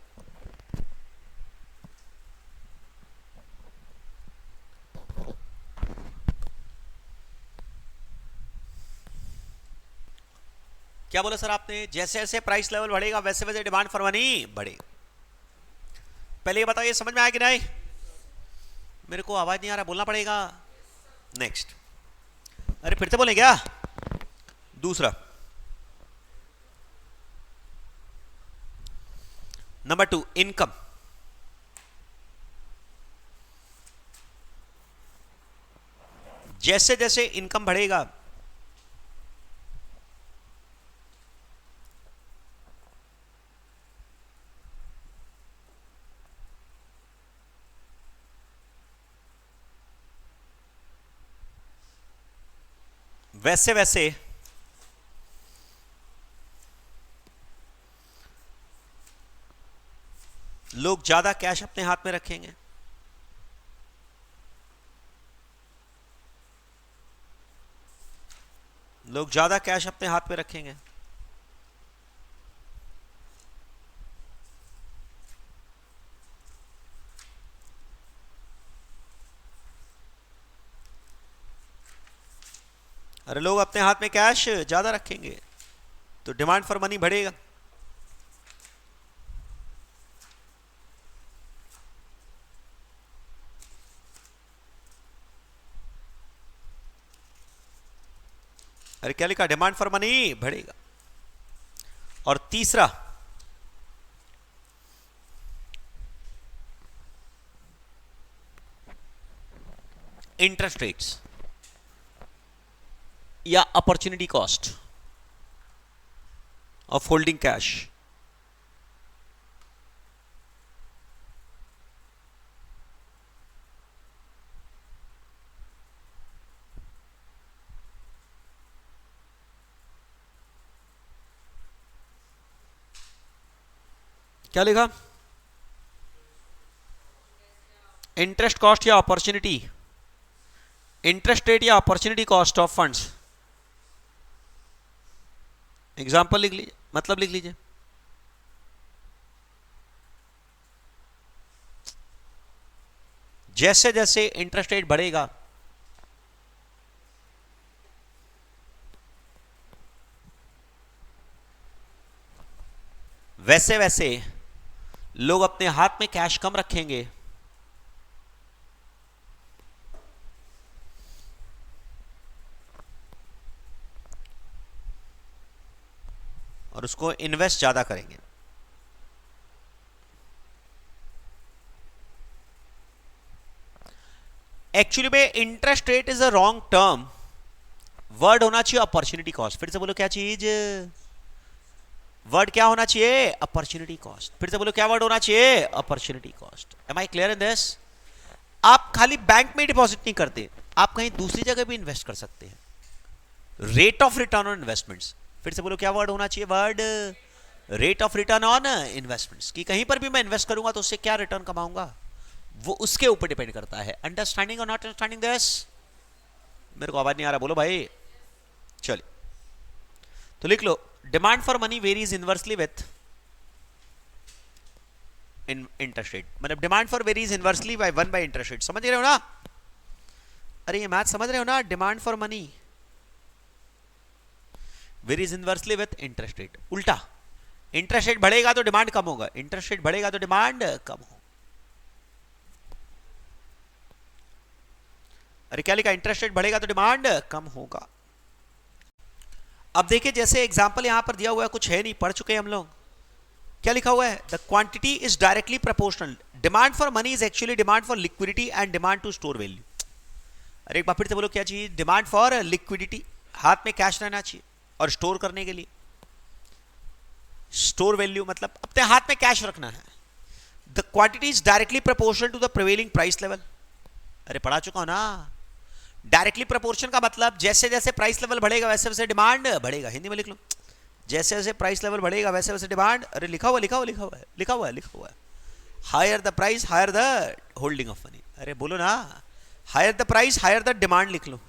क्या बोला सर आपने? जैसे जैसे प्राइस लेवल बढ़ेगा वैसे वैसे डिमांड फॉर मनी बढ़ेगा। पहले ये बताओ, ये समझ में आया कि नहीं? मेरे को आवाज नहीं आ रहा, बोलना पड़ेगा। नेक्स्ट, अरे फिर से बोले क्या? दूसरा, नंबर 2, इनकम। जैसे जैसे इनकम बढ़ेगा वैसे वैसे लोग ज्यादा कैश अपने हाथ में रखेंगे। लोग ज्यादा कैश अपने हाथ में रखेंगे। अरे लोग अपने हाथ में कैश ज्यादा रखेंगे तो डिमांड फॉर मनी बढ़ेगा। अरे क्या लिखा? डिमांड फॉर मनी बढ़ेगा। और तीसरा, इंटरेस्ट रेट्स या opportunity cost of holding cash. क्या लिखा? इंटरेस्ट कॉस्ट या अपॉर्चुनिटी, इंटरेस्ट रेट या opportunity cost of funds. Example लिख लीजिए, मतलब लिख लीजिए। जैसे जैसे इंटरेस्ट रेट बढ़ेगा वैसे वैसे लोग अपने हाथ में कैश कम रखेंगे और उसको इन्वेस्ट ज्यादा करेंगे। एक्चुअली में interest rate is a wrong term, word होना चाहिए अपॉर्चुनिटी कॉस्ट। फिर से बोलो क्या चीज, वर्ड क्या होना चाहिए, अपॉर्चुनिटी कॉस्ट। फिर से बोलो क्या वर्ड होना चाहिए, opportunity cost. Am I clear in this? आप खाली बैंक में डिपॉजिट नहीं करते, आप कहीं दूसरी जगह भी इन्वेस्ट कर सकते हैं। Rate of return on investments. फिर से बोलो क्या वर्ड होना चाहिए, word rate of return on investments. कि कहीं पर भी मैं इन्वेस्ट करूंगा तो उससे क्या रिटर्न कमाऊंगा, वो उसके ऊपर डिपेंड करता है। अंडरस्टैंडिंग और नॉट अंडरस्टैंडिंग दिस? मेरे को आवाज नहीं आ रहा, बोलो भाई। चलिए तो लिख लो, demand for money varies inversely with interest rate. मतलब demand for varies inversely by 1 by interest rate. समझ रहे हो ना? अरे ये मैथ समझ रहे हो ना? Demand for money varies inversely with interest rate. उल्टा, इंटरेस्ट रेट बढ़ेगा तो डिमांड कम होगा, इंटरेस्ट रेट बढ़ेगा तो डिमांड कम होगा। अरे क्या लिखा, इंटरेस्ट रेट बढ़ेगा तो डिमांड कम होगा। अब देखिए जैसे एग्जांपल यहां पर दिया हुआ है, कुछ है नहीं, पढ़ चुके हैं हम लोग। क्या लिखा हुआ है, the quantity is directly proportional, demand for money is actually demand for liquidity and demand to store value. अरे एक बार फिर से बोलो क्या चाहिए, डिमांड फॉर लिक्विडिटी, हाथ में कैश रहना चाहिए, और स्टोर करने के लिए स्टोर वैल्यू, मतलब अपने हाथ में कैश रखना है। The quantity is directly proportional to the prevailing price level. अरे पढ़ा चुका हूं ना। डायरेक्टली प्रोपोर्शन का मतलब जैसे जैसे प्राइस लेवल बढ़ेगा वैसे वैसे डिमांड बढ़ेगा। हिंदी में लिख लो, जैसे जैसे प्राइस लेवल बढ़ेगा वैसे वैसे डिमांड। अरे लिखा हुआ है, higher the price higher the holding of money. अरे बोलो ना, higher the price higher the demand लिख लो।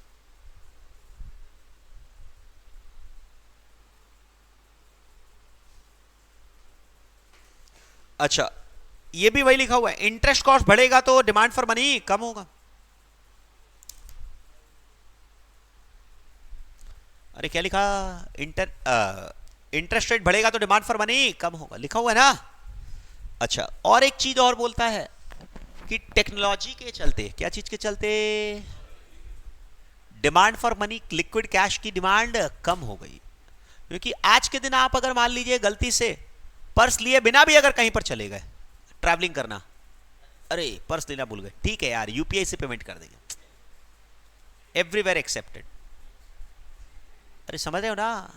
अच्छा ये भी वही लिखा हुआ है, इंटरेस्ट कॉस्ट बढ़ेगा तो डिमांड फॉर मनी कम होगा। अरे क्या लिखा, इंटरेस्ट रेट बढ़ेगा तो डिमांड फॉर मनी कम होगा, लिखा हुआ है ना। अच्छा और एक चीज और बोलता है कि टेक्नोलॉजी के चलते, क्या चीज के चलते, demand for money, liquid cash की डिमांड कम हो गई। क्योंकि आज के दिन आप अगर मान लीजिए गलती से पर्स लिए बिना भी अगर कहीं पर चले गए ट्रैवलिंग करना, अरे पर्स लेना भूल गए, ठीक है यार यूपीआई से पेमेंट कर देंगे, एवरीवेयर एक्सेप्टेड। अरे समझ रहे हो ना?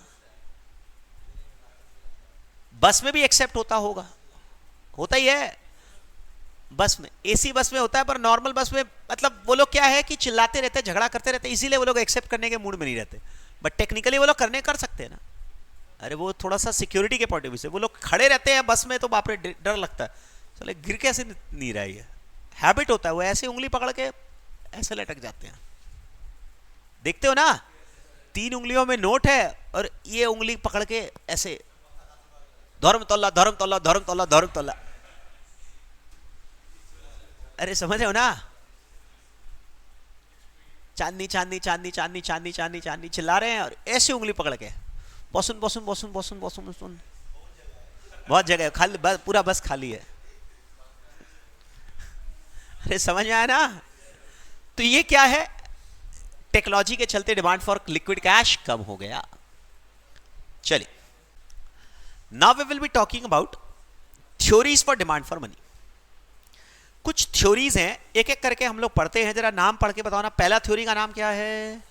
बस में भी एक्सेप्ट होता होगा, होता ही है बस में, एसी बस में होता है, पर नॉर्मल बस में मतलब वो लोग क्या है कि चिल्लाते रहते हैं, झगड़ा करते रहते हैं, इसीलिए वो लोग एक्सेप्ट करने के मूड में नहीं रहते। बट टेक्निकली वो लोग कर सकते हैं ना। अरे वो थोड़ा सा सिक्योरिटी के पॉइंट ऑफ व्यू से वो लोग खड़े रहते हैं बस में, तो बाप रे डर लगता है, चले गिर कैसे नहीं रहा है, हैबिट होता है, वो ऐसे उंगली पकड़ के ऐसे लटक जाते हैं। देखते हो ना, 3 उंगलियों में नोट है और ये उंगली पकड़ के ऐसे धर्मतल्ला धर्मतल्ला धर्मतल्ला धर्मतल्ला। अरे समझ रहे हो ना? चांदनी चांदनी चांदनी चांदनी चांदनी चांदनी चांदनी चिल्ला रहे हैं और ऐसे उंगली पकड़ के बॉसुन बॉसुन बॉसुन बॉसुन बॉसुन बॉसुन। बहुत जगह खाली, पूरा बस खाली है। अरे समझ में आया ना? तो ये क्या है, टेक्नोलॉजी के चलते डिमांड फॉर लिक्विड कैश कम हो गया। चलिए now we will be talking about theories for demand for money. कुछ थ्योरीज हैं, एक एक करके हम लोग पढ़ते हैं, जरा नाम पढ़ के बताओ ना। पहला थ्योरी का नाम क्या है,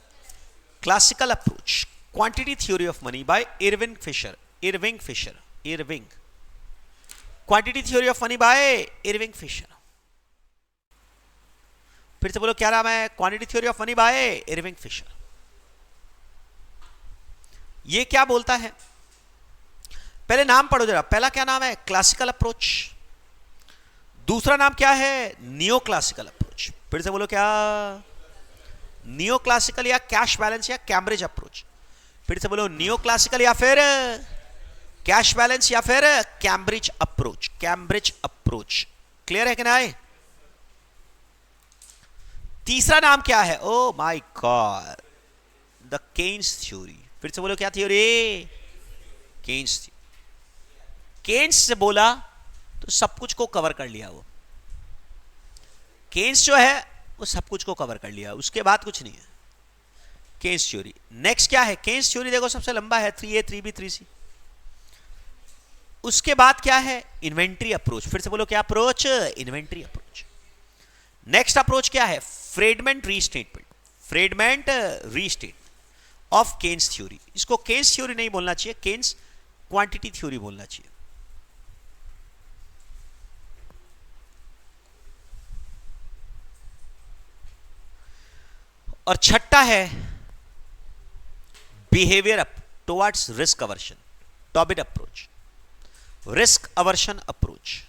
classical approach, quantity theory of money by Irving Fisher. Irving quantity theory of money by Irving Fisher. फिर से बोलो क्या नाम है, quantity theory of money by Irving Fisher. ये क्या बोलता है, पहले नाम पढ़ो जरा। पहला क्या नाम है, क्लासिकल अप्रोच। दूसरा नाम क्या है, नियो क्लासिकल अप्रोच। फिर से बोलो क्या, नियो क्लासिकल या कैश बैलेंस या कैम्ब्रिज अप्रोच। फिर से बोलो नियो क्लासिकल या फिर कैश बैलेंस या फिर Cambridge approach. Cambridge approach clear है कि नहीं? तीसरा नाम क्या है, oh my god, the Keynes theory. फिर से बोलो क्या थ्योरी, केन्स थ्योरी। केन्स से बोला तो सब कुछ को कवर कर लिया। वो केन्स जो है वो सब कुछ को कवर कर लिया, उसके बाद कुछ नहीं है। Keynes theory. नेक्स्ट क्या है, केन्स थ्योरी देखो सबसे लंबा है, 3A 3B 3C। उसके बाद क्या है? Inventory approach. फिर से बोलो क्या approach? Inventory approach. Next approach क्या है? Friedman restatement. Friedman restatement of Keynes theory. इसको केन्स थ्योरी नहीं बोलना चाहिए, केन्स क्वांटिटी थ्योरी बोलना चाहिए। और छठा है behaviour up towards risk aversion, Tobin approach, risk aversion approach.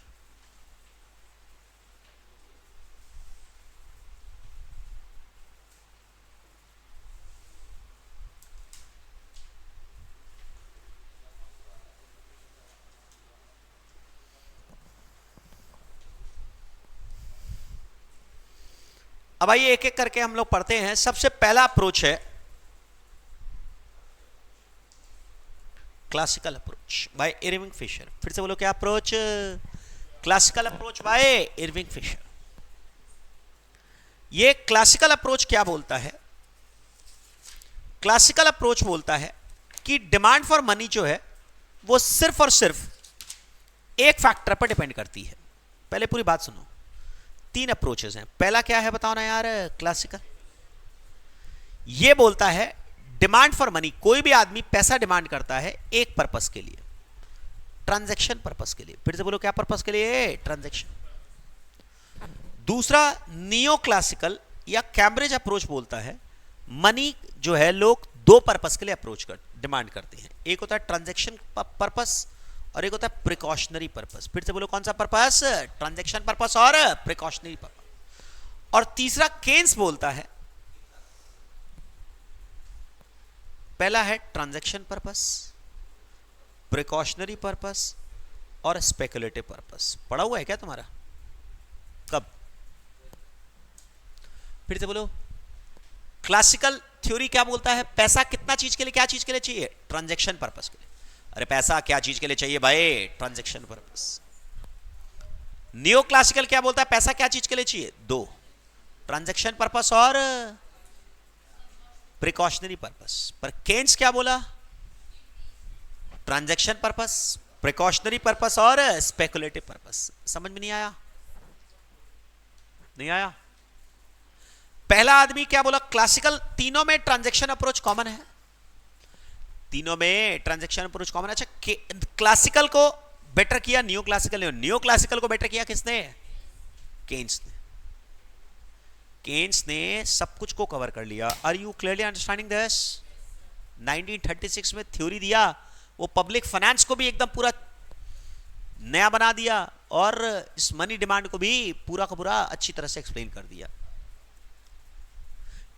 अब आइए एक एक करके हम लोग पढ़ते हैं। सबसे पहला अप्रोच है classical approach by Irving Fisher. फिर से बोलो क्या approach? Classical approach by Irving Fisher. ये क्लासिकल अप्रोच क्या बोलता है? क्लासिकल अप्रोच बोलता है कि डिमांड फॉर मनी जो है वो सिर्फ और सिर्फ एक फैक्टर पर डिपेंड करती है। पहले पूरी बात सुनो। तीन अप्रोचेस हैं। पहला क्या है बताओ ना यार? क्लासिकल। ये बोलता है डिमांड फॉर मनी, कोई भी आदमी पैसा डिमांड करता है एक पर्पस के लिए, ट्रांजैक्शन पर्पस के लिए। फिर से बोलो क्या पर्पस के लिए? ट्रांजैक्शन। दूसरा नियो क्लासिकल या कैम्ब्रिज अप्रोच बोलता है मनी जो है लोग दो पर्पस के लिए डिमांड करते हैं। एक होता है ट्रांजैक्शन पर्पस और एक होता है प्रिकॉशनरी पर्पस। फिर से बोलो कौन सा पर्पस? ट्रांजैक्शन पर्पस और प्रिकॉशनरी पर्पस। और तीसरा केन्स बोलता है, पहला है ट्रांजैक्शन पर्पस, प्रिकॉशनरी पर्पस और स्पेकुलेटिव पर्पस। पढ़ा हुआ है क्या तुम्हारा? कब? फिर से बोलो। क्लासिकल थ्योरी क्या बोलता है? पैसा कितना चीज के लिए, क्या चीज के लिए चाहिए? ट्रांजैक्शन पर्पस के लिए। अरे पैसा क्या चीज के लिए चाहिए भाई? Transaction purpose. नियो क्लासिकल क्या बोलता है? पैसा क्या चीज के लिए चाहिए? दो, ट्रांजैक्शन पर्पस और प्रिकॉशनरी पर्पस। पर केन्स क्या बोला? ट्रांजैक्शन पर्पस, प्रिकॉशनरी पर्पस और स्पेकुलेटिव पर्पस। समझ में नहीं आया? नहीं आया? पहला आदमी क्या बोला? क्लासिकल, तीनों में ट्रांजैक्शन अप्रोच कॉमन है, तीनों में ट्रांजैक्शन अप्रोच कॉमन। अच्छा, क्लासिकल को बेटर किया नियो क्लासिकल ने। नियो क्लासिकल को बेटर किया किसने? केन्स ने। केन्स ने सब कुछ को कवर कर लिया। Are you clearly understanding this? 1936 में थ्योरी दिया, वो पब्लिक फाइनेंस को भी एकदम पूरा नया बना दिया और इस मनी डिमांड को भी पूरा का पूरा अच्छी तरह से एक्सप्लेन कर दिया।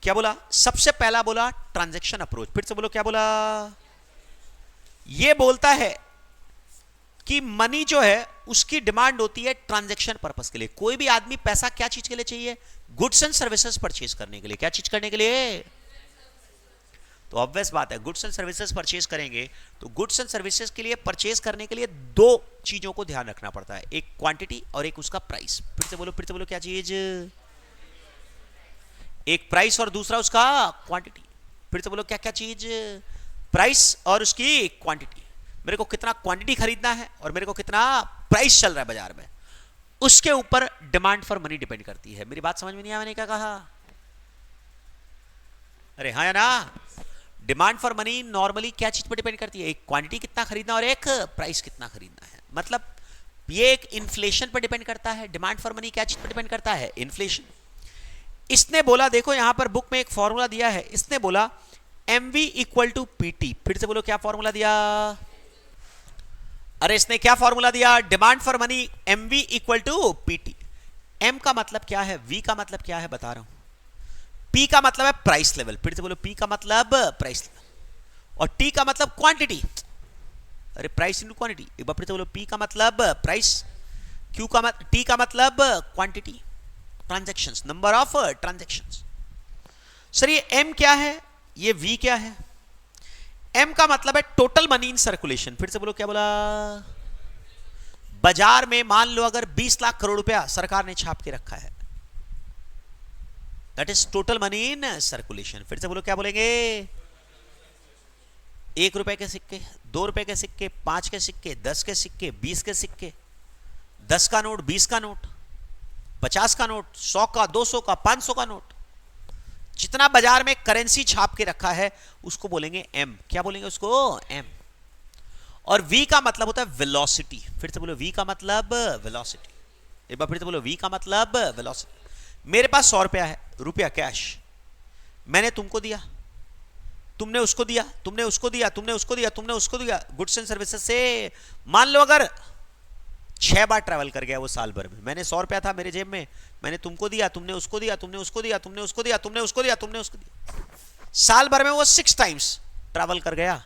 क्या बोला? सबसे पहला बोला ट्रांजैक्शन अप्रोच। फिर से बोलो क्या बोला? यह बोलता है कि मनी जो है उसकी डिमांड होती है ट्रांजैक्शन पर्पस के लिए। कोई भी आदमी पैसा क्या चीज के लिए चाहिए? गुड्स एंड सर्विसेज परचेज करने के लिए। क्या चीज करने के लिए? तो ऑब्वियस बात है, गुड्स एंड सर्विसेज परचेज करेंगे तो गुड्स एंड सर्विसेज के लिए परचेज करने के लिए दो चीजों को ध्यान रखना पड़ता है, एक क्वांटिटी और एक उसका प्राइस। फिर से बोलो क्या चीज? एक प्राइस और दूसरा उसका क्वांटिटी। फिर से बोलो क्या क्या चीज? प्राइस और उसकी क्वांटिटी। मेरे को कितना क्वांटिटी खरीदना है और मेरे को कितना प्राइस चल रहा है बाजार में, उसके ऊपर डिमांड फॉर मनी डिपेंड करती है। मेरी बात समझ में नहीं आया मैंने क्या कहा? अरे हाँ या ना? डिमांड फॉर मनी नॉर्मली क्या चीज पर डिपेंड करती है? एक क्वांटिटी कितना खरीदना और एक प्राइस कितना खरीदना है। मतलब ये एक इन्फ्लेशन पर डिपेंड करता है। डिमांड फॉर मनी क्या चीज पर डिपेंड करता है? इन्फ्लेशन। इसने बोला, देखो यहां पर बुक में एक फॉर्मूला दिया है, इसने बोला MV इक्वल टू PT। फिर से बोलो क्या फॉर्मूला दिया? अरे इसने क्या फॉर्मूला दिया? Demand for money MV equal to PT। M का मतलब क्या है? V का मतलब क्या है? बता रहा हूं। P का मतलब है प्राइस लेवल। फिर से बोलो P का मतलब प्राइस लेवल और T का मतलब क्वांटिटी। अरे प्राइस इनटू क्वांटिटी। एक बार फिर से बोलो, P का मतलब प्राइस, T का मतलब quantity, transactions, number of transactions. Sir ये M क्या है, ये V क्या है? M का मतलब है टोटल मनी इन सर्कुलेशन। फिर से बोलो क्या बोला? बाजार में मान लो अगर 20 लाख करोड़ रुपया सरकार ने छाप के रखा है, that is total money in circulation. फिर से बोलो क्या बोलेंगे? 1 रुपए के सिक्के, 2 रुपए के सिक्के, 5 के सिक्के, 10 के सिक्के, 20 के सिक्के, 10 का नोट, 20 का नोट, 50 का नोट, 100 का, 200 का, 500 का नोट, जितना बाजार में करेंसी छाप के रखा है उसको बोलेंगे एम। क्या बोलेंगे उसको? एम। और वी का मतलब होता है वेलोसिटी। फिर से बोलो, वी का मतलब वेलोसिटी। एक बार फिर से बोलो, वी का मतलब वेलोसिटी। मेरे पास 100 रुपया है, रुपया कैश, मैंने तुमको दिया, तुमने उसको दिया, तुमने उसको दिया, तुमने उसको दिया, तुमने उसको दिया। गुड्स एंड सर्विसेज से मान लो अगर 6 बार ट्रैवल कर गया वो साल भर में, मैंने 100 रुपया था मेरे जेब में, मैंने तुमको दिया, तुमने उसको दिया, तुमने उसको दिया, तुमने उसको दिया, तुमने उसको दिया, तुमने उसको दिया, साल भर में वो 6 टाइम्स ट्रैवल कर गया।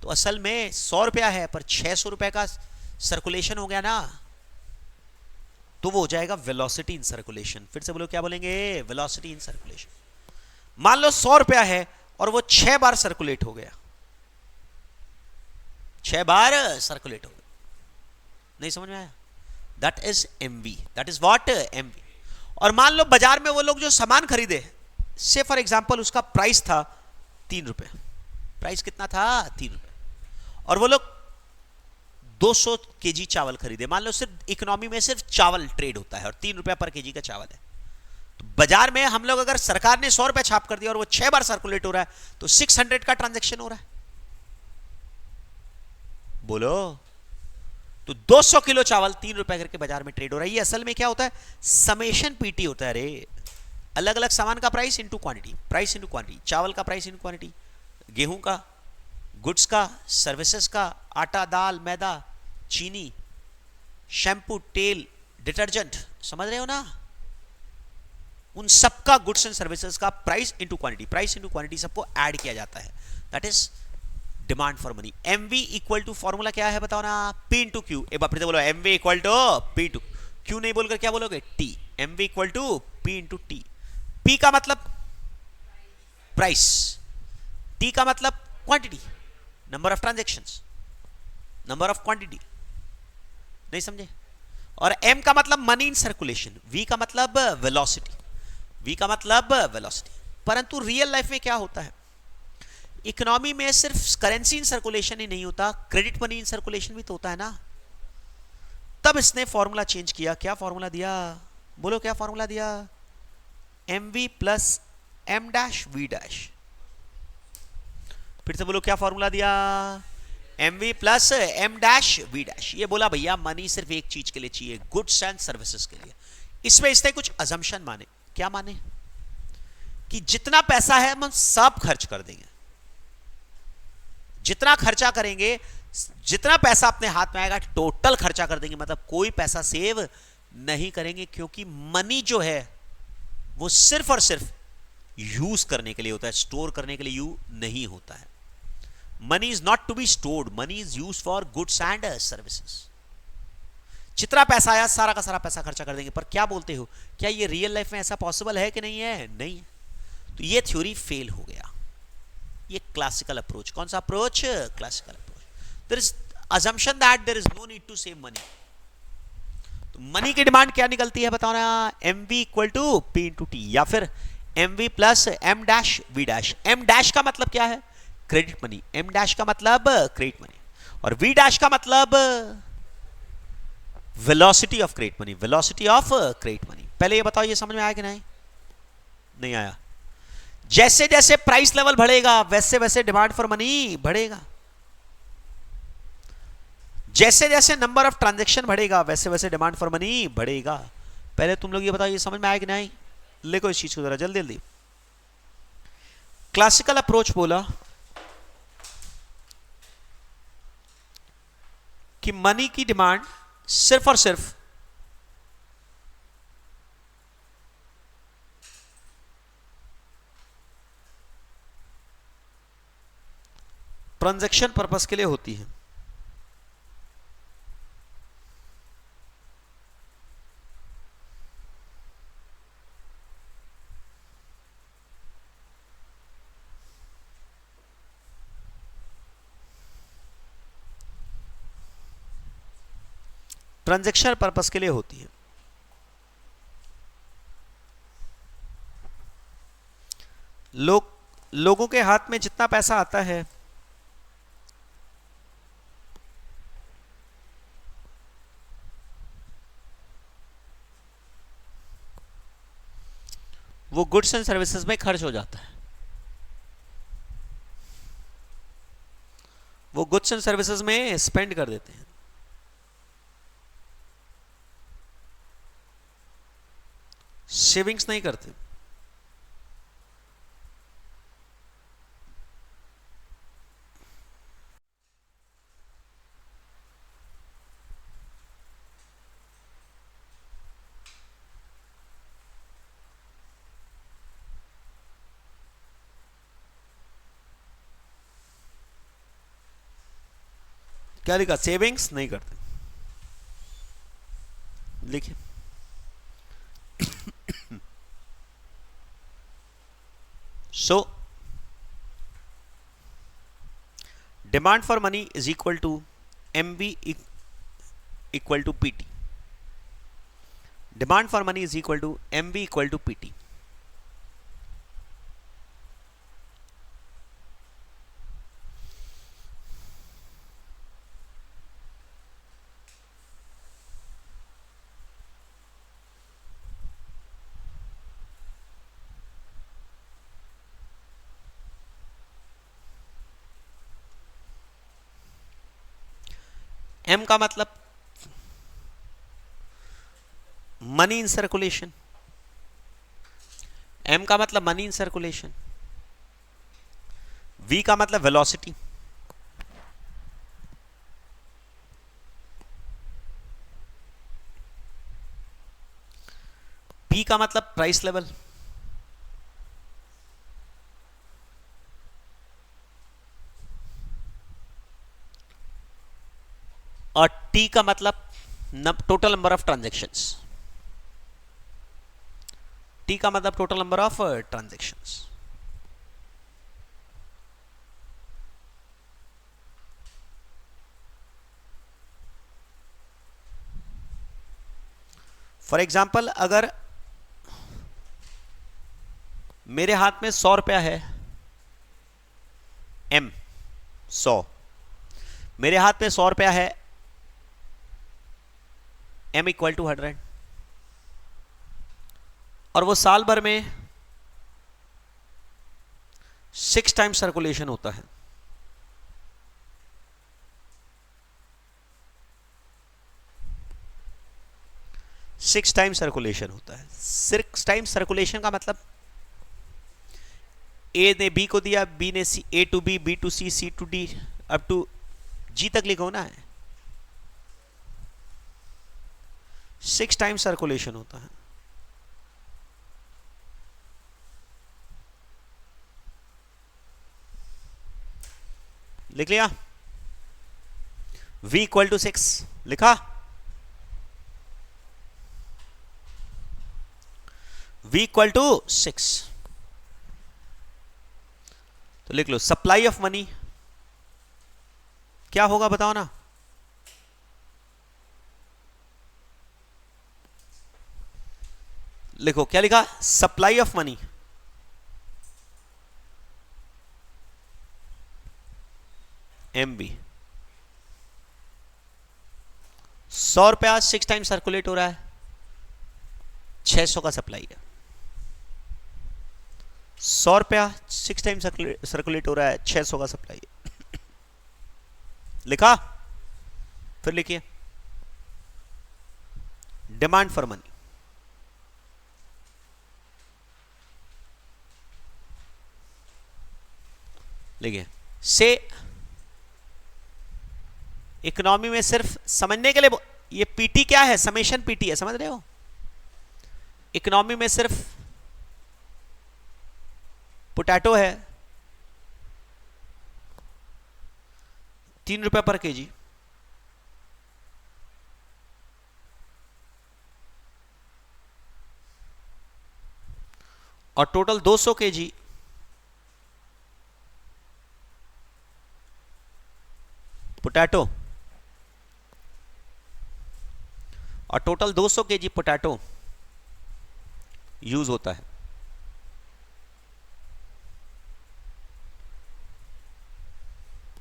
तो असल में 100 रुपया है पर 600 रुपए का सर्कुलेशन हो गया ना, तो वो हो जाएगा वेलोसिटी इन सर्कुलेशन। फिर से बोलो, क्या बोलेंगे? Velocity in circulation. मान लो 100 रुपया है और वो 6 बार सर्कुलेट हो गया, 6 बार सर्कुलेट हो गया। नहीं समझ में आया? That is MV, that is what? MV. और मान लो बाजार में वो लोग जो सामान खरीदे, से फॉर एग्जांपल उसका प्राइस था 3 रुपए, प्राइस कितना था? 3 रुपए, और वो लोग 200 केजी चावल खरीदे। मान लो सिर्फ इकोनॉमी में सिर्फ चावल ट्रेड होता है और 3 रुपया पर केजी का चावल है, तो बाजार में हम लोग अगर सरकार ने 100 रुपया छाप कर दिया और वो 6 बार सर्कुलेट हो रहा है तो 600 का ट्रांजैक्शन हो रहा है। बोलो, तो 200 किलो चावल 3 रुपए करके बाजार में ट्रेड हो रहा है। ये असल में क्या होता है? समेशन पीटी होता है रे। अलग अलग सामान का price into quantity, price into quantity, चावल का प्राइस इनटू क्वांटिटी, गेहूं का, गुड्स का, सर्विसेज का, आटा, दाल, मैदा, चीनी, शैम्पू, तेल, डिटर्जेंट, समझ रहे हो ना? उन सबका गुड्स एंड सर्विसेज का price into quantity, price into quantity सबको ऐड किया जाता है। That is demand for money. MV equal to formula क्या है बताओ ना? P into Q. एक बार फिर से बोलो, MV equal to P to Q, नहीं बोलकर क्या बोलोगे? T. MV equal to P into T. P का मतलब प्राइस, टी का मतलब quantity, number of transactions, number of quantity. नहीं समझे? और एम का मतलब मनी इन सर्कुलेशन, वी का मतलब वेलोसिटी, वी का मतलब वेलोसिटी। परंतु रियल लाइफ में क्या होता है? इकोनॉमी में सिर्फ करेंसी इन सर्कुलेशन ही नहीं होता, क्रेडिट मनी इन सर्कुलेशन भी तो होता है ना। तब इसने फॉर्मूला चेंज किया। क्या फॉर्मूला दिया? बोलो, क्या फॉर्मूला दिया? M V plus M dash V dash. फिर से बोलो, क्या फॉर्मूला दिया? M V plus M dash V dash. ये बोला भैया मनी सिर्फ एक चीज के लिए चाहिए, गुड्स एंड सर्विसेज के लिए। इसमें इसने कुछ अजम्पशन माने। क्या माने? कि जितना पैसा है हम सब खर्च कर देंगे, जितना खर्चा करेंगे, जितना पैसा अपने हाथ में आएगा टोटल खर्चा कर देंगे, मतलब कोई पैसा सेव नहीं करेंगे, क्योंकि मनी जो है वो सिर्फ और सिर्फ यूज करने के लिए होता है, स्टोर करने के लिए यूज नहीं होता है। Money is not to be stored, money is use for goods and services. जितना पैसा आया सारा का सारा पैसा खर्चा कर देंगे। पर क्या बोलते हो, क्या ये रियल लाइफ में ऐसा पॉसिबल है कि नहीं है? नहीं है। तो ये थ्योरी फेल हो गया। ये क्लासिकल अप्रोच। कौन सा approach? Classical approach. There is assumption that there is no need to save money। तो मनी की डिमांड क्या निकलती है बताओ ना? M V equal to P into T, या फिर M V plus M dash V dash. M dash का मतलब क्या है? Credit money. एम डैश का मतलब क्रेडिट मनी, और वी डैश का मतलब velocity of credit money, velocity of credit money. पहले ये बताओ, ये समझ में आया कि नहीं? नहीं आया? जैसे जैसे प्राइस लेवल बढ़ेगा वैसे वैसे डिमांड फॉर मनी बढ़ेगा, जैसे जैसे नंबर ऑफ ट्रांजैक्शन बढ़ेगा वैसे वैसे डिमांड फॉर मनी बढ़ेगा। पहले तुम लोग ये बताओ, ये समझ में आया कि नहीं? लिखो इस चीज को जरा जल्दी जल्दी। क्लासिकल अप्रोच बोला कि मनी की डिमांड सिर्फ और सिर्फ ट्रांजैक्शन पर्पस के लिए होती है। ट्रांजैक्शन पर्पस के लिए होती है। लोगों के हाथ में जितना पैसा आता है वो गुड्स एंड सर्विसेज में खर्च हो जाता है, वो गुड्स एंड सर्विसेज में स्पेंड कर देते हैं। सेविंग्स नहीं करते। क्या लिखा? सेविंग्स नहीं करते। लिखिए so demand for money is equal to MB equal to PT। Demand for money is equal to MB equal to PT। M का मतलब मनी इन सर्कुलेशन, M का मतलब मनी इन सर्कुलेशन। V का मतलब वेलोसिटी, P का मतलब प्राइस लेवल, और T का मतलब total number of transactions. T का मतलब total number of transactions. For example अगर मेरे हाथ में 100 रुपया है, M 100, मेरे हाथ में 100 रुपया है, M इक्वल टू 100, और वो साल भर में 6 टाइम्स सर्कुलेशन होता है। सिक्स टाइम सर्कुलेशन होता है। 6 टाइम सर्कुलेशन का मतलब A ने B को दिया, B ने C, A to B, B to C, C to D, up to G तक लिखो ना है। 6 टाइम सर्कुलेशन होता है। लिख लिया? V इक्वल टू 6 लिखा? V इक्वल टू 6, तो लिख लो सप्लाई ऑफ मनी क्या होगा बताओ ना। लिखो क्या लिखा? Supply of money MB। 100 रुपया 6 टाइम सर्कुलेट हो रहा है, 600 का सप्लाई है। 100 रुपया 6 टाइम सर्कुलेट हो रहा है, 600 का सप्लाई है। लिखा? फिर लिखिए डिमांड फॉर मनी। लिखिए से इकोनॉमी में सिर्फ समझने के लिए ये पीटी क्या है? समेशन पीटी है, समझ रहे हो? इकोनॉमी में सिर्फ पोटैटो है 3 रुपए पर केजी, और टोटल 200 केजी पोटैटो, और टोटल 200 केजी पोटैटो यूज होता है।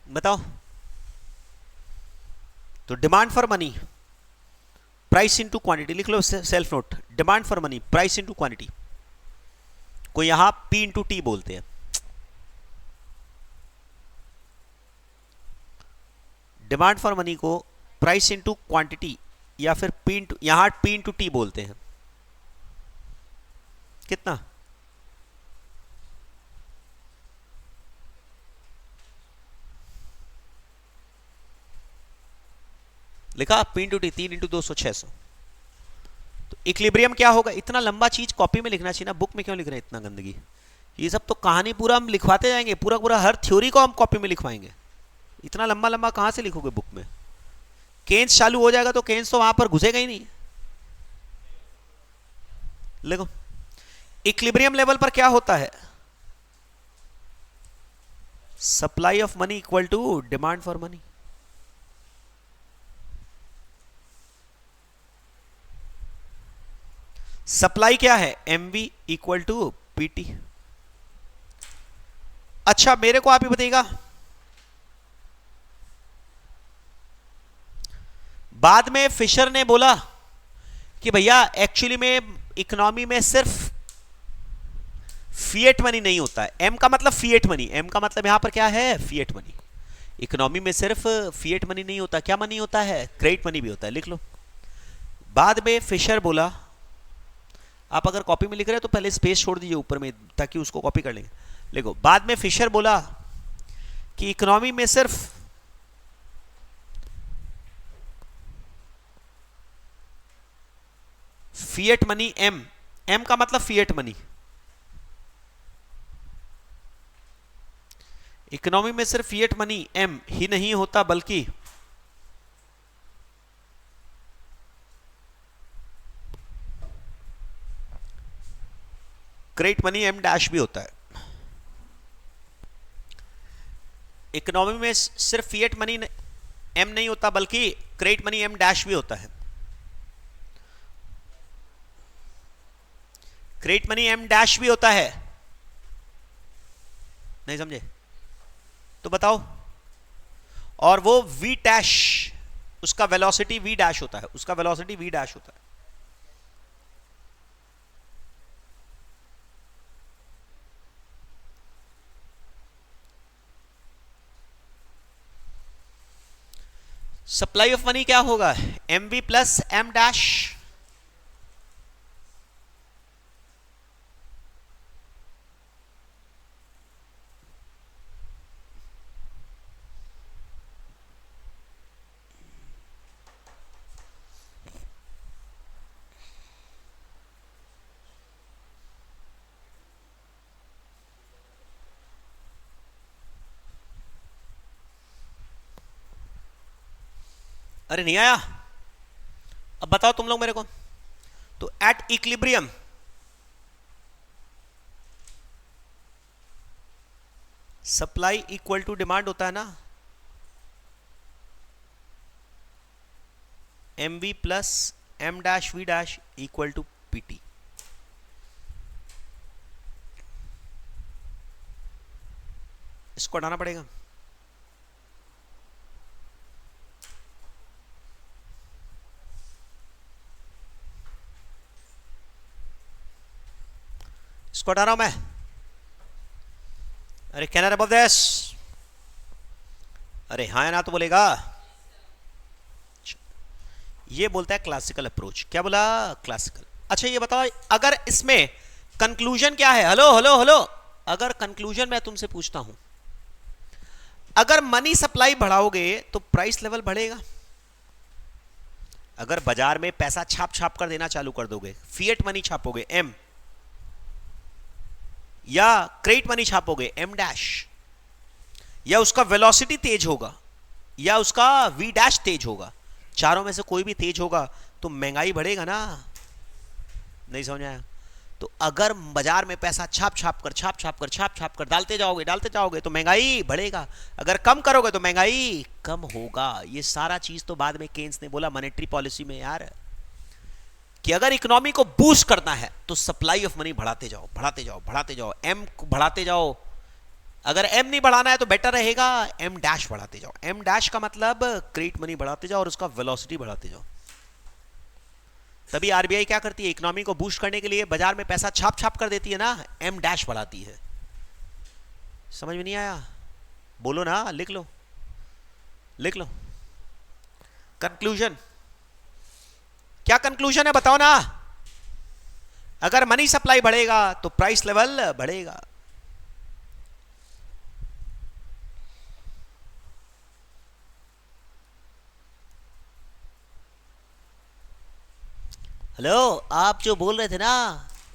बताओ। तो demand for money price into quantity लिख लो, self note. Demand for money price into quantity. को यहां P इंटू टी बोलते हैं। डिमांड फॉर मनी को प्राइस इंटू क्वांटिटी या फिर P इंटू, यहां P इंटू टी बोलते हैं। कितना? लिखा P इंटू टी, 3 इंटू 200 600। तो इक्विलिब्रियम क्या होगा? इतना लंबा चीज कॉपी में लिखना चाहिए ना, बुक में क्यों लिख रहे हैं इतना गंदगी? ये सब तो कहानी पूरा हम लिखवाते जाएंगे, पूरा पूरा हर थ्योरी को हम कॉपी में लिखवाएंगे। इतना लंबा लंबा कहां से लिखोगे बुक में? केन्स चालू हो जाएगा तो केन्स तो वहां पर घुसेगा ही नहीं। देखो इक्विलिब्रियम लेवल पर क्या होता है? Supply of money equal to demand for money. Supply क्या है? MV equal to PT। अच्छा मेरे को आप ही बताइएगा, बाद में फिशर ने बोला कि भैया एक्चुअली में इकोनॉमी में सिर्फ फिएट मनी नहीं होता है। M का मतलब फिएट मनी, M का मतलब यहां पर क्या है? Fiat money. इकोनॉमी में सिर्फ फिएट मनी नहीं होता, क्या मनी होता है? क्रेडिट मनी भी होता है। लिख लो। बाद में फिशर बोला, आप अगर कॉपी में लिख रहे हैं तो पहले स्पेस छोड़ दीजिए ऊपर में ताकि उसको कॉपी कर लेंगे। देखो बाद में फिशर बोला कि इकोनॉमी में सिर्फ फिएट मनी M का मतलब फिएट मनी, इकोनॉमी में सिर्फ फिएट मनी M ही नहीं होता बल्कि क्रेडिट मनी M डैश भी होता है। इकोनॉमी में सिर्फ फिएट मनी M नहीं होता बल्कि क्रेडिट मनी M डैश भी होता है। क्रेडिट मनी M डैश भी होता है, नहीं समझे तो बताओ। और वो V डैश, उसका वेलोसिटी V डैश होता है, उसका वेलोसिटी V डैश होता है। सप्लाई ऑफ मनी क्या होगा? MV plus M dash. अरे नहीं आया? अब बताओ तुम लोग मेरे को। तो at equilibrium supply equal to डिमांड होता है ना, MV plus M dash V dash equal to PT। इसको हटाना पड़ेगा। इसको हटा रहा हूं मैं। अरे कैन अबाउट दिस? अरे हाँ या ना तो बोलेगा। ये बोलता है क्लासिकल अप्रोच। क्या बोला? क्लासिकल। अच्छा ये बताओ, अगर इसमें कंक्लूजन क्या है? हेलो हेलो हेलो, अगर कंक्लूजन मैं तुमसे पूछता हूं, अगर मनी सप्लाई बढ़ाओगे तो प्राइस लेवल बढ़ेगा। अगर बाजार में पैसा छाप छाप कर देना चालू कर दोगे, फिएट मनी छापोगे M, या क्रेडिट मनी छापोगे M डैश, या उसका वेलोसिटी तेज होगा या उसका V डैश तेज होगा, चारों में से कोई भी तेज होगा तो महंगाई बढ़ेगा ना। नहीं समझ आया? तो अगर बाजार में पैसा छाप छाप कर डालते जाओगे तो महंगाई बढ़ेगा, अगर कम करोगे तो महंगाई कम होगा। ये सारा चीज तो बाद में केन्स ने बोला मॉनेटरी पॉलिसी में यार, कि अगर इकोनॉमी को बूस्ट करना है तो सप्लाई ऑफ मनी बढ़ाते जाओ, M बढ़ाते जाओ। अगर M नहीं बढ़ाना है तो बेटर रहेगा M डैश बढ़ाते जाओ। M डैश का मतलब क्रेडिट मनी बढ़ाते जाओ और उसका वेलोसिटी बढ़ाते जाओ। तभी आरबीआई क्या करती है, इकोनॉमी को बूस्ट करने के लिए बाजार में पैसा छाप छाप कर देती है ना, एम डैश बढ़ाती है। समझ में नहीं आया? बोलो ना, लिख लो लिख लो। कंक्लूजन क्या कंक्लूजन है बताओ ना? अगर मनी सप्लाई बढ़ेगा तो प्राइस लेवल बढ़ेगा। हेलो, आप जो बोल रहे थे ना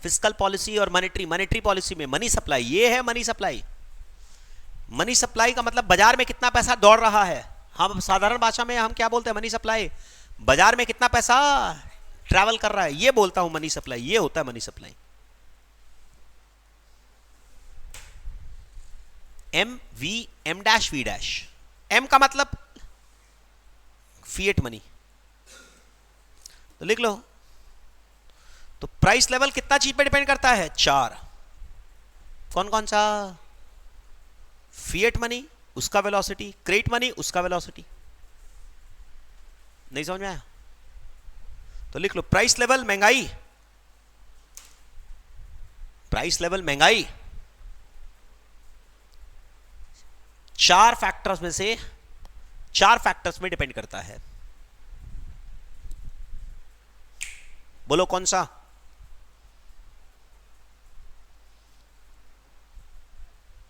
फिस्कल पॉलिसी और मॉनेटरी पॉलिसी में मनी सप्लाई, ये है मनी सप्लाई। मनी सप्लाई का मतलब बाजार में कितना पैसा दौड़ रहा है। हम साधारण भाषा में हम क्या बोलते हैं, मनी सप्लाई, बाजार में कितना पैसा ट्रैवल कर रहा है, ये बोलता हूं मनी सप्लाई। ये होता है money supply. M V M dash V dash. M का मतलब फिएट मनी, तो लिख लो। तो प्राइस लेवल कितना चीज पे डिपेंड करता है? 4। कौन कौन सा? फिएट मनी, उसका वेलोसिटी, क्रेडिट मनी, उसका वेलोसिटी। नहीं समझ में आया? तो लिख लो प्राइस लेवल महंगाई, प्राइस लेवल महंगाई 4 फैक्टर्स में से 4 फैक्टर्स में डिपेंड करता है। बोलो कौन सा?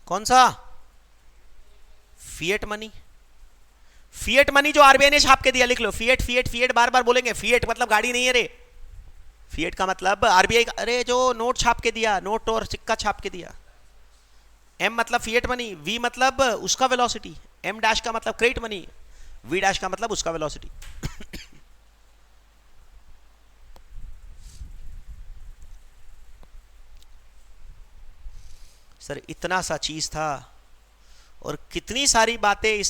कौन सा? Fiat money. फिएट मनी जो आरबीआई ने छाप के दिया, लिख लो फिएट फिएट फिएट, बार बार बोलेंगे। फिएट मतलब गाड़ी नहीं है रे। फिएट का मतलब आरबीआई का, अरे जो नोट छाप के दिया, नोट और सिक्का छाप के दिया। एम मतलब फिएट मनी, वी मतलब उसका वेलोसिटी, एम डैश का मतलब क्रेडिट मनी, वी डैश का मतलब उसका वेलोसिटी। सर इतना सा चीज था और कितनी सारी बातें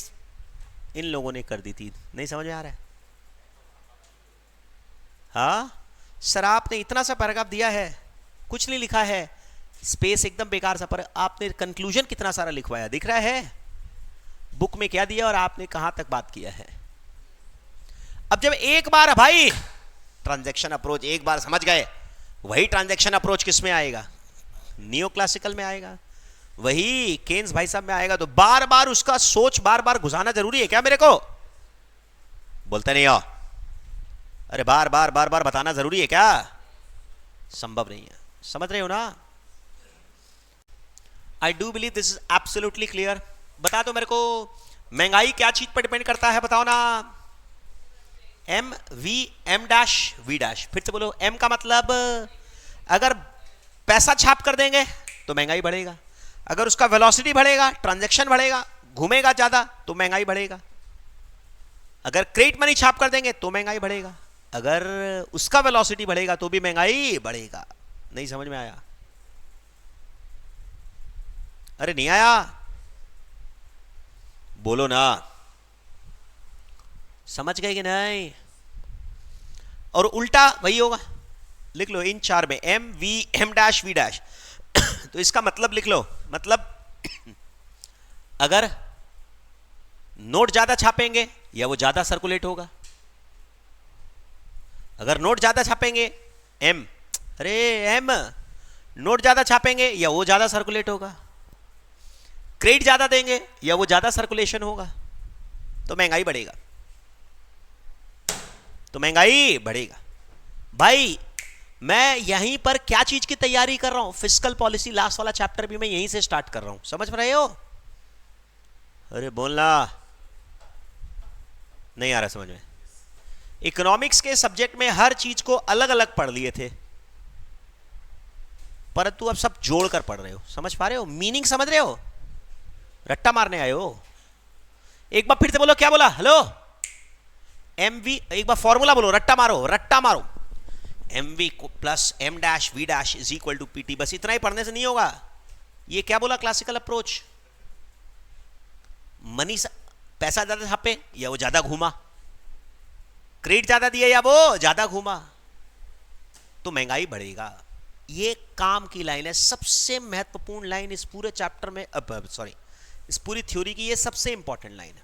इन लोगों ने कर दी थी। नहीं समझ में आ रहा है? हाँ सर, आपने इतना सा पैराग्राफ दिया है, कुछ नहीं लिखा है, स्पेस एकदम बेकार सा, पर आपने कंक्लूजन कितना सारा लिखवाया, दिख रहा है बुक में क्या दिया और आपने कहां तक बात किया है। अब जब एक बार भाई ट्रांजैक्शन अप्रोच एक बार समझ गए, वही ट्रांजैक्शन अप्रोच किस में आएगा? नियो क्लासिकल में आएगा, वही केन्स भाई साहब में आएगा। तो बार बार उसका सोच बार बार घुसाना जरूरी है क्या मेरे को? बोलते नहीं हो? अरे बार बार बार बार बताना जरूरी है क्या? संभव नहीं है। समझ रहे हो ना? I do believe this is absolutely clear. बता दो मेरे को, महंगाई क्या चीज पर डिपेंड करता है बताओ ना? M V M dash V dash. फिर से बोलो। एम का मतलब अगर पैसा छाप कर देंगे तो महंगाई बढ़ेगा, अगर उसका वेलोसिटी बढ़ेगा, ट्रांजैक्शन बढ़ेगा, घूमेगा ज्यादा तो महंगाई बढ़ेगा, अगर क्रेडिट मनी छाप कर देंगे तो महंगाई बढ़ेगा, अगर उसका वेलोसिटी बढ़ेगा तो भी महंगाई बढ़ेगा। नहीं समझ में आया? अरे नहीं आया? बोलो ना। समझ गए कि नहीं? और उल्टा वही होगा, लिख लो इन 4 में M V M dash V dash. तो इसका मतलब लिख लो, मतलब अगर नोट ज्यादा छापेंगे या वो ज्यादा सर्कुलेट होगा, अगर नोट ज्यादा छापेंगे एम, अरे एम, नोट ज्यादा छापेंगे या वो ज्यादा सर्कुलेट होगा, क्रेडिट ज्यादा देंगे या वो ज्यादा सर्कुलेशन होगा, तो महंगाई बढ़ेगा, तो महंगाई बढ़ेगा। भाई मैं यहीं पर क्या चीज की तैयारी कर रहा हूं? फिस्कल पॉलिसी लास्ट वाला चैप्टर भी मैं यहीं से स्टार्ट कर रहा हूं। समझ रहे हो? अरे बोलना नहीं आ रहा समझ में? इकोनॉमिक्स के सब्जेक्ट में हर चीज को अलग अलग पढ़ लिए थे, परंतु अब सब जोड़कर पढ़ रहे हो। समझ पा रहे हो? मीनिंग समझ रहे हो? रट्टा मारने आए हो? एक बार फिर से बोलो, क्या बोला? हेलो, एम वी, एक बार फॉर्मूला बोलो, रट्टा मारो, रट्टा मारो। M V plus M dash V dash is equal to PT. बस इतना ही पढ़ने से नहीं होगा। ये क्या बोला? Classical approach. मनी पैसा ज्यादा छापे या वो ज्यादा घूमा, क्रेडिट ज्यादा दिया या वो ज्यादा घूमा, तो महंगाई बढ़ेगा। ये काम की लाइन है, सबसे महत्वपूर्ण लाइन इस पूरे चैप्टर में, सॉरी इस पूरी थ्योरी की ये सबसे इंपॉर्टेंट लाइन है।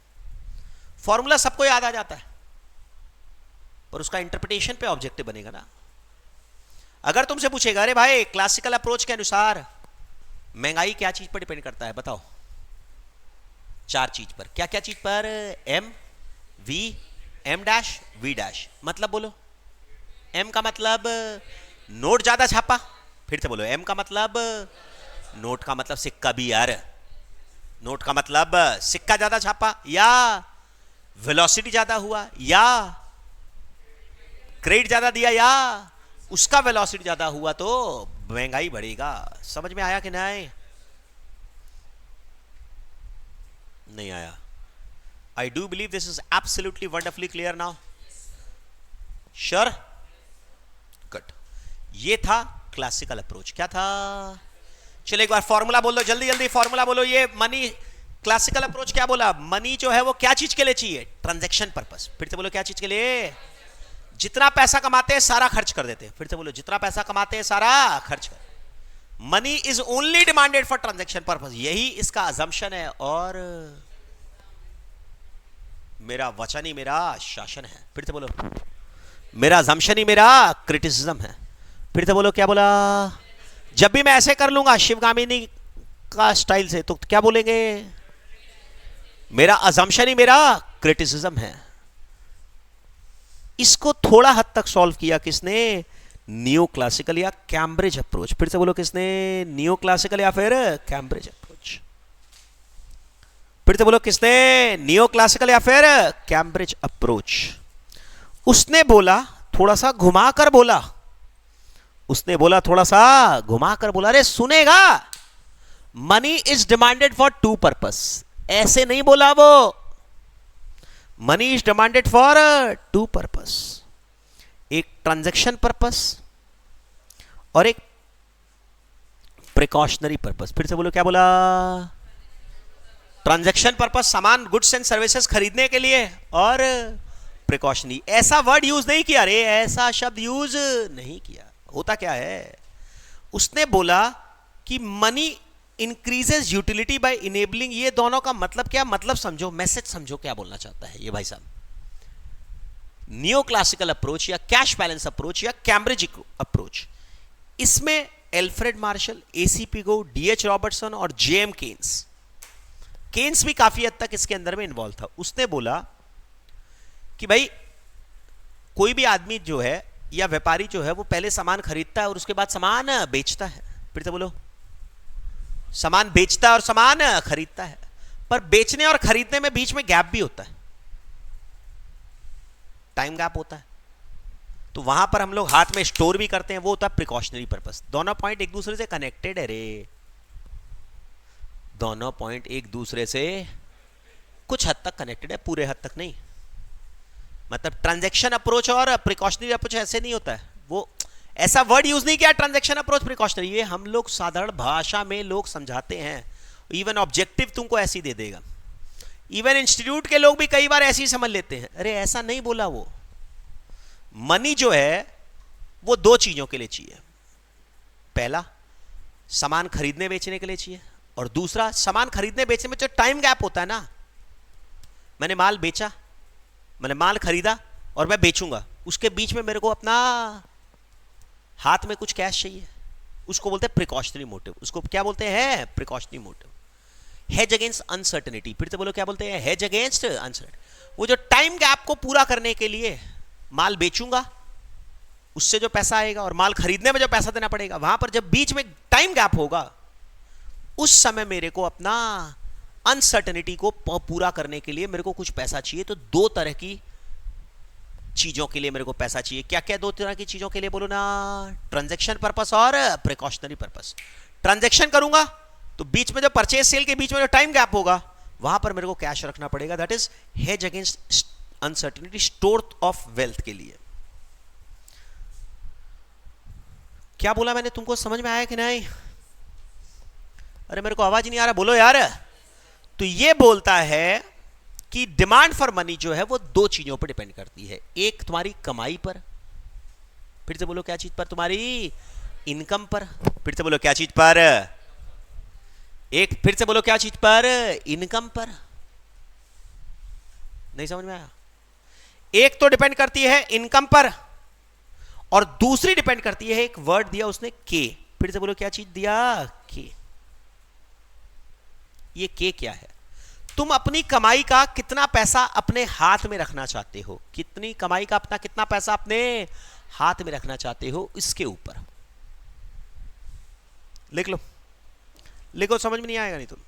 फॉर्मूला सबको याद आ जाता है, पर उसका इंटरप्रिटेशन पे ऑब्जेक्टिव बनेगा ना। अगर तुमसे पूछेगा अरे भाई क्लासिकल अप्रोच के अनुसार महंगाई क्या चीज पर डिपेंड करता है, बताओ। 4 चीज पर। क्या क्या चीज पर? M, V, M dash, V dash. मतलब बोलो। एम का मतलब नोट ज्यादा छापा। फिर से बोलो। एम का मतलब नोट का मतलब सिक्का भी यार। नोट का मतलब सिक्का ज्यादा छापा, या वेलोसिटी ज्यादा हुआ, या क्रेडिट ज्यादा दिया, या उसका वेलोसिटी ज्यादा हुआ, तो महंगाई बढ़ेगा। समझ में आया कि नहीं? नहीं आया? I do believe this is absolutely wonderfully clear now. Sure? Good. ये था क्लासिकल अप्रोच। क्या था? चलो एक बार फॉर्मूला बोल दो, जल्दी जल्दी फॉर्मूला बोलो। ये मनी क्लासिकल अप्रोच क्या बोला? मनी जो है वो क्या चीज के लिए चाहिए? Transaction purpose. फिर से बोलो, क्या चीज के लिए? जितना पैसा कमाते हैं सारा खर्च कर देते हैं। फिर से बोलो, जितना पैसा कमाते हैं सारा खर्च कर। Money is only demanded for transaction purpose, यही इसका अजम्पशन है, और मेरा वचन ही मेरा शासन है। फिर से बोलो, मेरा अजम्पशन ही मेरा क्रिटिसिज्म है। फिर से बोलो, क्या बोला? जब भी मैं ऐसे कर लूंगा शिवगामिनी का स्टाइल से, तो क्या बोलेंगे? मेरा अजम्पशन ही मेरा क्रिटिसिज्म है। इसको थोड़ा हद तक सॉल्व किया किसने? नियो क्लासिकल या कैम्ब्रिज अप्रोच। फिर से बोलो, किसने? नियो क्लासिकल या फिर कैम्ब्रिज अप्रोच। फिर से बोलो, किसने? नियो क्लासिकल या फिर कैम्ब्रिज अप्रोच। उसने बोला, थोड़ा सा घुमा कर बोला। उसने बोला, थोड़ा सा घुमा कर बोला। अरे सुनेगा? Money is demanded for 2 purpose. ऐसे नहीं बोला वो। Money is demanded for 2 purpose. एक ट्रांजैक्शन पर्पस और एक प्रिकॉशनरी पर्पस। फिर से बोलो, क्या बोला? ट्रांजैक्शन पर्पस, सामान गुड्स एंड सर्विसेज खरीदने के लिए, और प्रिकॉशनरी। ऐसा वर्ड यूज नहीं किया रे, ऐसा शब्द यूज नहीं किया। होता क्या है? उसने बोला कि money increases utility by enabling. ये दोनों का मतलब क्या? मतलब समझो, मैसेज समझो क्या बोलना चाहता है ये भाई साहब। नियो क्लासिकल अप्रोच या कैश बैलेंस अप्रोच या कैम्ब्रिज अप्रोच, इसमें एल्फ्रेड मार्शल, एसीपी गो, डीएच रॉबर्टसन और जेएम केन्स, केन्स भी काफी हद तक इसके अंदर में इन्वॉल्व था। उसने बोला कि भाई कोई भी आदमी जो है या व्यापारी जो है वो पहले सामान खरीदता है और उसके बाद सामान बेचता है। फिर से बोलो, सामान बेचता है और सामान खरीदता है, पर बेचने और खरीदने में बीच में गैप भी होता है, टाइम गैप होता है। तो वहां पर हम लोग हाथ में स्टोर भी करते हैं, वो होता है प्रिकॉशनरी पर्पस। दोनों पॉइंट एक दूसरे से कनेक्टेड है रे, दोनों पॉइंट एक दूसरे से कुछ हद तक कनेक्टेड है, पूरे हद तक नहीं। मतलब ट्रांजैक्शन अप्रोच और प्रिकॉशनरी अप्रोच ऐसे नहीं होता है। वो ऐसा वर्ड यूज नहीं किया ट्रांजैक्शन अप्रोच प्रिकॉशनरी, ये हम लोग साधारण भाषा में लोग समझाते हैं। इवन ऑब्जेक्टिव तुमको ऐसी दे देगा, इवन इंस्टीट्यूट के लोग भी कई बार ऐसी समझ लेते हैं। अरे ऐसा नहीं बोला वो। मनी जो है वो 2 चीजों के लिए चाहिए। पहला, सामान खरीदने बेचने के लिए चाहिए, और दूसरा, सामान खरीदने बेचने में जो टाइम गैप होता है ना, मैंने माल बेचा, मैंने माल खरीदा और मैं बेचूंगा, उसके बीच में मेरे को अपना हाथ में कुछ कैश चाहिए, उसको बोलते हैं प्रिकॉशनरी मोटिव। उसको क्या बोलते हैं? Precautionary motive. Hedge against uncertainty. फिर से बोलो, क्या बोलते हैं? Hedge against uncertainty. वो जो टाइम गैप को पूरा करने के लिए माल बेचूंगा, उससे जो पैसा आएगा, और माल खरीदने में जो पैसा देना पड़ेगा, वहां पर जब बीच में टाइम गैप होगा, उस समय मेरे को अपना अनसर्टेनिटी को पूरा करने के लिए मेरे को कुछ पैसा चाहिए। तो 2 तरह की चीजों के लिए मेरे को पैसा चाहिए। क्या क्या 2 तरह की चीजों के लिए बोलो ना? ट्रांजैक्शन पर्पस और प्रिकॉशनरी पर्पस। ट्रांजैक्शन करूंगा तो बीच में जो परचेज सेल के बीच में जो टाइम गैप होगा, वहां पर मेरे को कैश रखना पड़ेगा। That is hedge against uncertainty, store of wealth के लिए। क्या बोला मैंने? तुमको समझ में आया कि नहीं? अरे मेरे को आवाज नहीं आ रहा, बोलो यार। तो ये बोलता है कि डिमांड फॉर मनी जो है वो 2 चीजों पर डिपेंड करती है। एक तुम्हारी कमाई पर। फिर से बोलो, क्या चीज पर? तुम्हारी इनकम पर। फिर से बोलो, क्या चीज पर? फिर से बोलो, क्या चीज पर? इनकम पर। नहीं समझ में आया? एक तो डिपेंड करती है इनकम पर, और दूसरी डिपेंड करती है, एक वर्ड दिया उसने के, फिर से बोलो क्या चीज दिया, के। ये के क्या है? तुम अपनी कमाई का कितना पैसा अपने हाथ में रखना चाहते हो, कितनी कमाई का अपना कितना पैसा अपने हाथ में रखना चाहते हो, इसके ऊपर लिख लो। लिखो, समझ में नहीं आएगा नहीं तुम।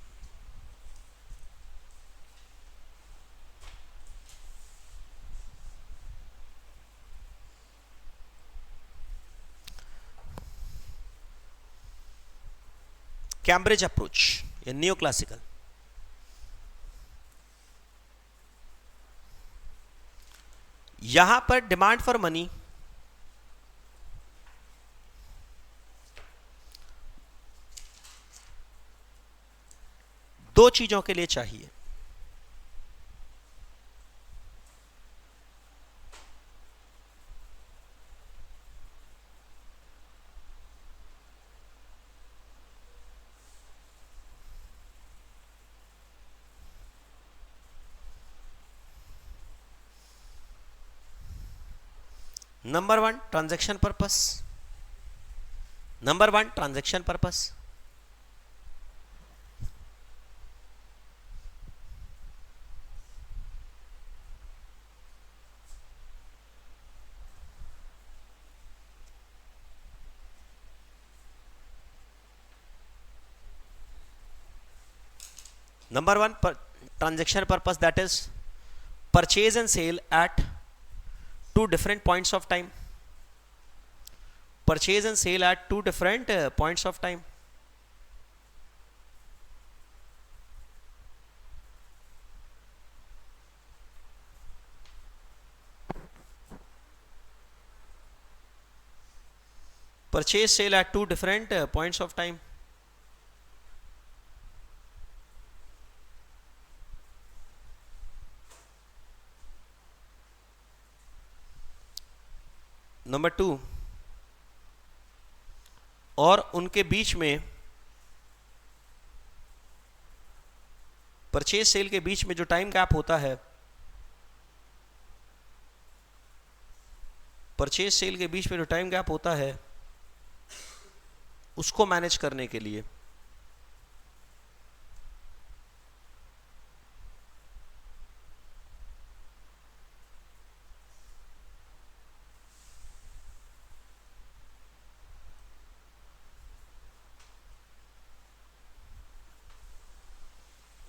कैम्ब्रिज अप्रोच या नियो क्लासिकल, यहां पर डिमांड फॉर मनी दो चीजों के लिए चाहिए। Number one, transaction purpose. Number one, transaction purpose. Number one, transaction purpose, that is purchase and sale at two different points of time. Purchase and sale at two different points of time. Purchase sale at two different points of time. Number two, और उनके बीच में, परचेज सेल के बीच में जो टाइम गैप होता है, परचेज सेल के बीच में जो टाइम गैप होता है उसको मैनेज करने के लिए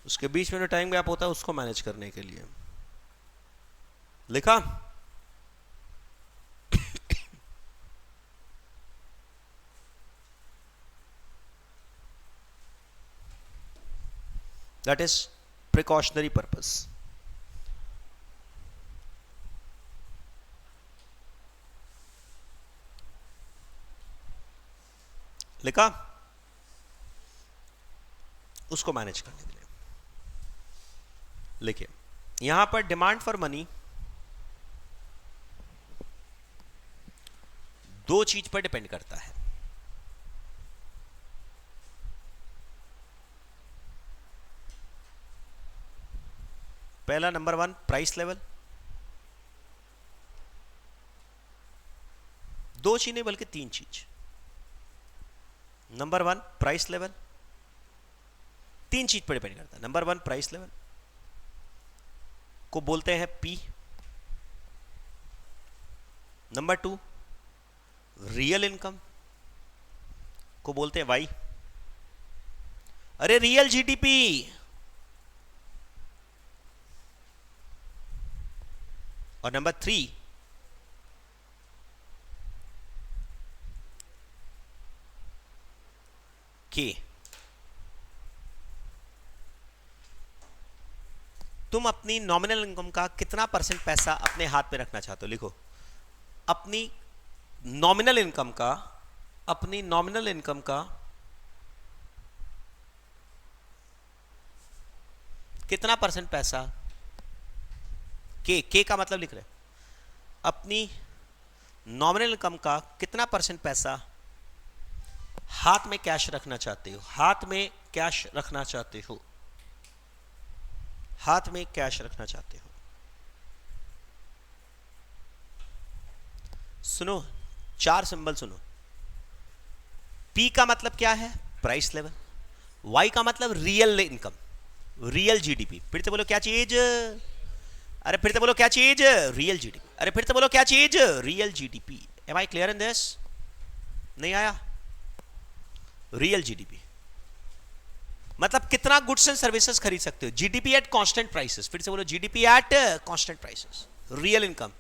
उसके बीच में जो टाइम गैप होता है उसको मैनेज करने के लिए लिखा। That is precautionary purpose. लिखा, उसको मैनेज करने के लिए लिखिए। यहां पर डिमांड फॉर मनी दो चीज पर डिपेंड करता है। पहला, नंबर वन, प्राइस लेवल। दो चीज नहीं बल्कि तीन चीज। नंबर वन, प्राइस लेवल, तीन चीज पर डिपेंड करता है। नंबर वन, प्राइस लेवल को बोलते हैं P. Number two, real income को बोलते हैं वाई। अरे रियल जीडीपी। और नंबर थ्री, के। तुम अपनी नॉमिनल इनकम का कितना परसेंट पैसा अपने हाथ में रखना चाहते हो, लिखो। अपनी नॉमिनल इनकम का, अपनी नॉमिनल इनकम का कितना परसेंट पैसा, के का मतलब लिख रहे, अपनी नॉमिनल इनकम का कितना परसेंट पैसा हाथ में कैश रखना चाहते हो, हाथ में कैश रखना चाहते हो, हाथ में कैश रखना चाहते हो। सुनो, चार सिंबल सुनो। P का मतलब क्या है? Price level. Y का मतलब रियल इनकम, रियल जीडीपी। फिर से बोलो क्या चीज? अरे फिर से बोलो क्या चीज? Real GDP. अरे फिर से बोलो क्या चीज? Real GDP. Am I clear in this? नहीं आया? रियल जीडीपी मतलब कितना गुड्स एंड सर्विसेज खरीद सकते हो। GDP at constant prices. फिर से बोलो GDP at constant prices. Real income,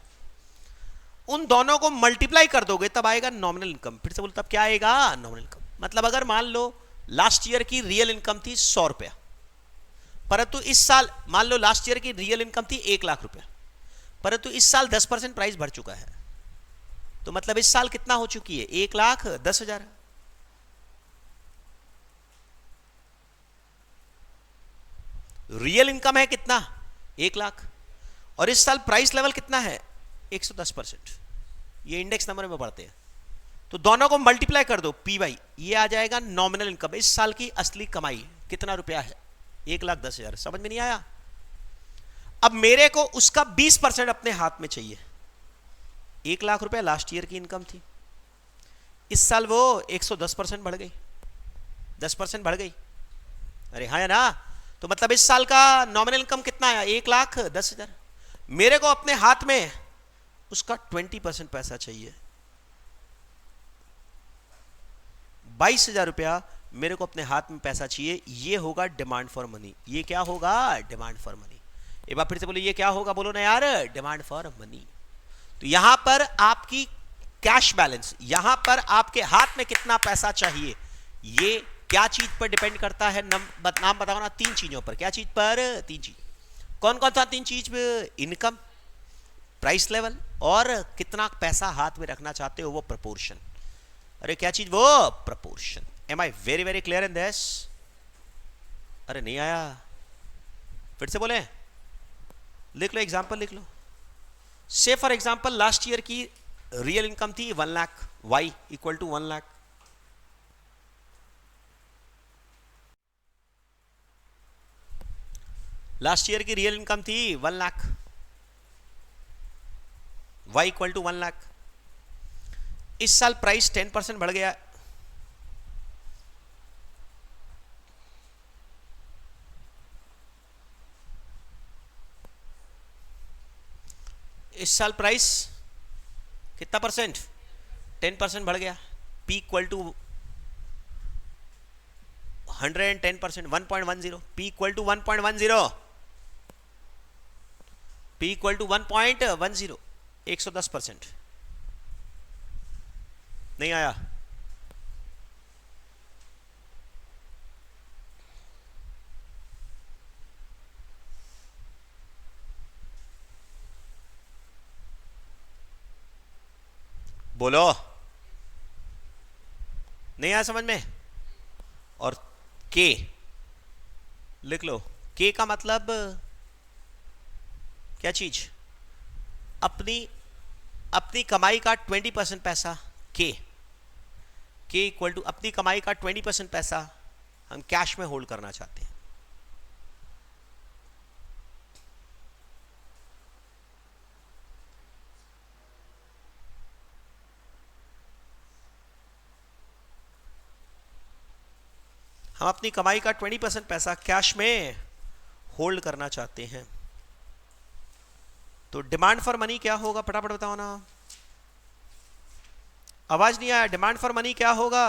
उन दोनों को मल्टीप्लाई कर दोगे तब आएगा नॉमिनल इनकम। फिर से बोलो तब क्या आएगा? Nominal income. मतलब अगर मान लो लास्ट ईयर की रियल इनकम थी 100 रुपया, परंतु इस साल मान लो लास्ट ईयर की रियल इनकम थी 1 लाख रुपया, परंतु इस साल 10% प्राइस बढ़ चुका है, तो मतलब इस साल कितना हो चुकी है? 1,10,000। रियल इनकम है कितना? 1 लाख। और इस साल प्राइस लेवल कितना है? 110%। ये इंडेक्स नंबर में बढ़ते हैं, तो दोनों को मल्टीप्लाई कर दो पी वाई, ये आ जाएगा नॉमिनल इनकम। इस साल की असली कमाई कितना रुपया है? 1,10,000। समझ में नहीं आया? अब मेरे को उसका 20% अपने हाथ में चाहिए। 1 लाख रुपया लास्ट ईयर की इनकम थी, इस साल वो 110% बढ़ गई, 10% बढ़ गई। अरे हाँ है ना? तो मतलब इस साल का नॉमिनल इनकम कितना आया? 1,10,000। मेरे को अपने हाथ में उसका 20% पैसा चाहिए, 22,000 रुपया मेरे को अपने हाथ में पैसा चाहिए। ये होगा डिमांड फॉर मनी। ये क्या होगा? Demand for money. एक बार फिर से बोलो, ये क्या होगा? बोलो ना यार, डिमांड फॉर मनी। तो यहां पर आपकी कैश बैलेंस, यहां पर आपके हाथ में कितना पैसा चाहिए, ये क्या चीज पर डिपेंड करता है? नाम बताओ ना। 3 चीजों पर। क्या चीज पर? 3 चीज। कौन कौन सा 3 चीज? इनकम, प्राइस लेवल, और कितना पैसा हाथ में रखना चाहते हो, वो प्रपोर्शन। अरे क्या चीज? वो proportion. Am I very very clear in this? अरे नहीं आया? फिर से बोले, लिख लो, एग्जांपल लिख लो। Say for example last year की रियल इनकम थी 1 lakh, Y equal to 1 lakh. Last year की रियल इनकम थी 1 lakh, Y equal to 1 lakh. इस साल प्राइस 10% बढ़ गया, इस साल प्राइस कितना परसेंट? 10% बढ़ गया। P equal to 110%, 1.10। P equal to 1.10, P equal to 1.10, 110%। नहीं आया? बोलो, नहीं आया समझ में? और K लिख लो। K का मतलब क्या चीज? अपनी कमाई का 20% पैसा। K इक्वल टू अपनी कमाई का 20% पैसा हम कैश में होल्ड करना चाहते हैं। हम अपनी कमाई का 20% पैसा कैश में होल्ड करना चाहते हैं। तो डिमांड फॉर मनी क्या होगा? फटाफट बताओ ना। आवाज नहीं आया? डिमांड फॉर मनी क्या होगा?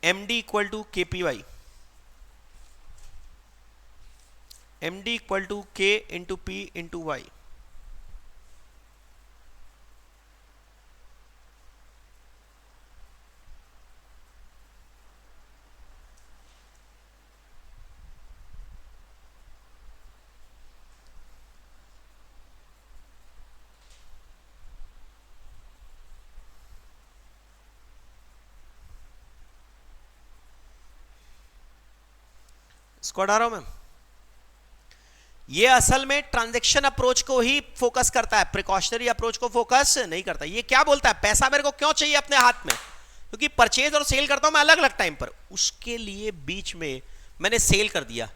MD equal to KPY, MD equal to K into P into Y। इसको हटा रहा हूं मैं। ये असल में ट्रांजैक्शन अप्रोच को ही फोकस करता है, प्रिकॉशनरी अप्रोच को फोकस नहीं करता। ये क्या बोलता है? पैसा मेरे को क्यों चाहिए अपने हाथ में? क्योंकि परचेज और सेल करता हूं मैं अलग अलग टाइम पर, उसके लिए बीच में मैंने सेल कर दिया,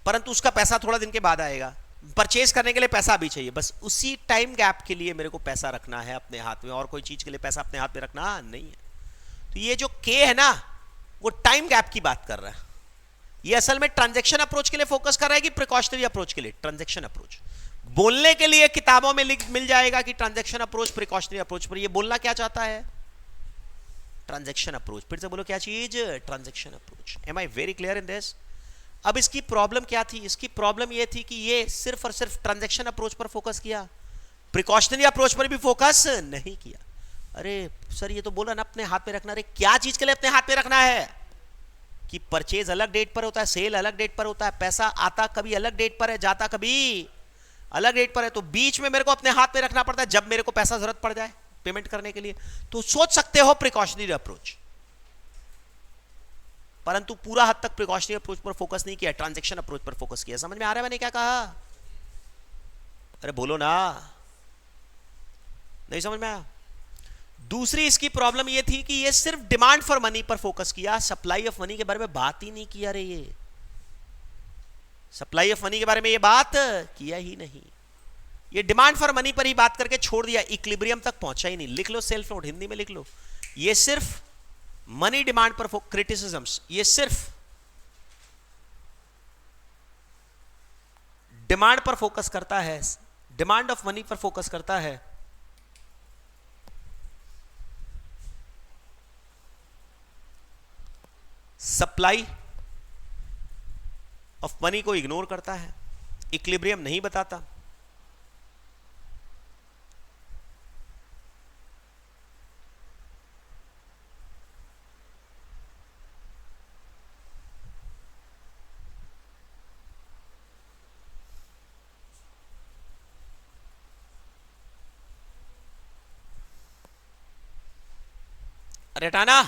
परंतु उसका पैसा थोड़ा दिन के बाद आएगा, परचेज करने के लिए पैसा भी चाहिए, बस उसी टाइम गैप के लिए मेरे को पैसा रखना है अपने हाथ में, और कोई चीज के लिए पैसा अपने हाथ में रखना नहीं है। तो ये जो के है ना, वो टाइम गैप की बात कर रहा है। ये असल में ट्रांजैक्शन अप्रोच के लिए फोकस कर रहा है कि प्रिकॉशनरी अप्रोच के लिए? Transaction approach. बोलने के लिए किताबों में मिल जाएगा कि ट्रांजैक्शन अप्रोच प्रिकॉशनरी अप्रोच, पर ये बोलना क्या चाहता है? Transaction approach. फिर से बोलो क्या चीज? Transaction approach. Am I very clear in this? अब इसकी प्रॉब्लम क्या थी? इसकी प्रॉब्लम ये थी कि ये सिर्फ और सिर्फ ट्रांजैक्शन अप्रोच पर फोकस किया, प्रिकॉशनरी अप्रोच पर भी फोकस नहीं किया। अरे सर ये तो बोला ना अपने हाथ में रखना। अरे क्या चीज के लिए अपने हाथ में रखना है? कि परचेज अलग डेट पर होता है, सेल अलग डेट पर होता है, पैसा आता कभी अलग डेट पर है, जाता कभी अलग डेट पर है, तो बीच में मेरे को अपने हाथ में रखना पड़ता है जब मेरे को पैसा जरूरत पड़ जाए पेमेंट करने के लिए। तो सोच सकते हो प्रिकॉशनरी अप्रोच, परंतु पूरा हद तक प्रिकॉशनरी अप्रोच पर फोकस नहीं किया, ट्रांजैक्शन अप्रोच पर फोकस किया। समझ में आ रहा है मैंने क्या कहा? अरे बोलो ना, नहीं समझ में आया? दूसरी इसकी प्रॉब्लम ये थी कि ये सिर्फ डिमांड फॉर मनी पर फोकस किया, सप्लाई ऑफ मनी के बारे में बात ही नहीं किया। रे ये सप्लाई ऑफ मनी के बारे में ये बात किया ही नहीं, ये डिमांड फॉर मनी पर ही बात करके छोड़ दिया, इक्विलिब्रियम तक पहुंचा ही नहीं। लिख लो सेल्फ नोट, हिंदी में लिख लो, ये सिर्फ मनी डिमांड पर क्रिटिसिज्म्स, ये सिर्फ डिमांड पर फोकस करता है, डिमांड ऑफ मनी पर फोकस करता है। सप्लाई ऑफ मनी को इग्नोर करता है, इक्विलिब्रियम नहीं बताता। अरे हटाना,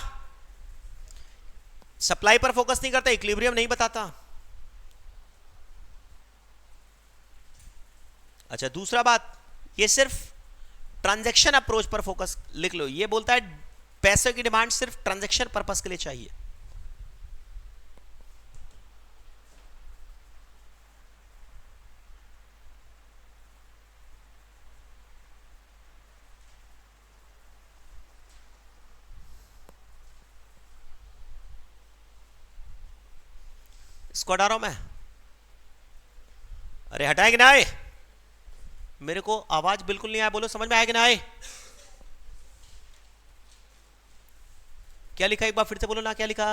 सप्लाई पर फोकस नहीं करता, इक्विलिब्रियम नहीं बताता। अच्छा दूसरा बात, ये सिर्फ ट्रांजैक्शन अप्रोच पर फोकस, लिख लो, ये बोलता है पैसे की डिमांड सिर्फ ट्रांजैक्शन पर्पस के लिए चाहिए। इसको हटा रहा हूं मैं। अरे हटाए कि ना आए? मेरे को आवाज बिल्कुल नहीं आया, बोलो समझ में आया कि ना आए? क्या लिखा एक बार फिर से बोलो ना, क्या लिखा?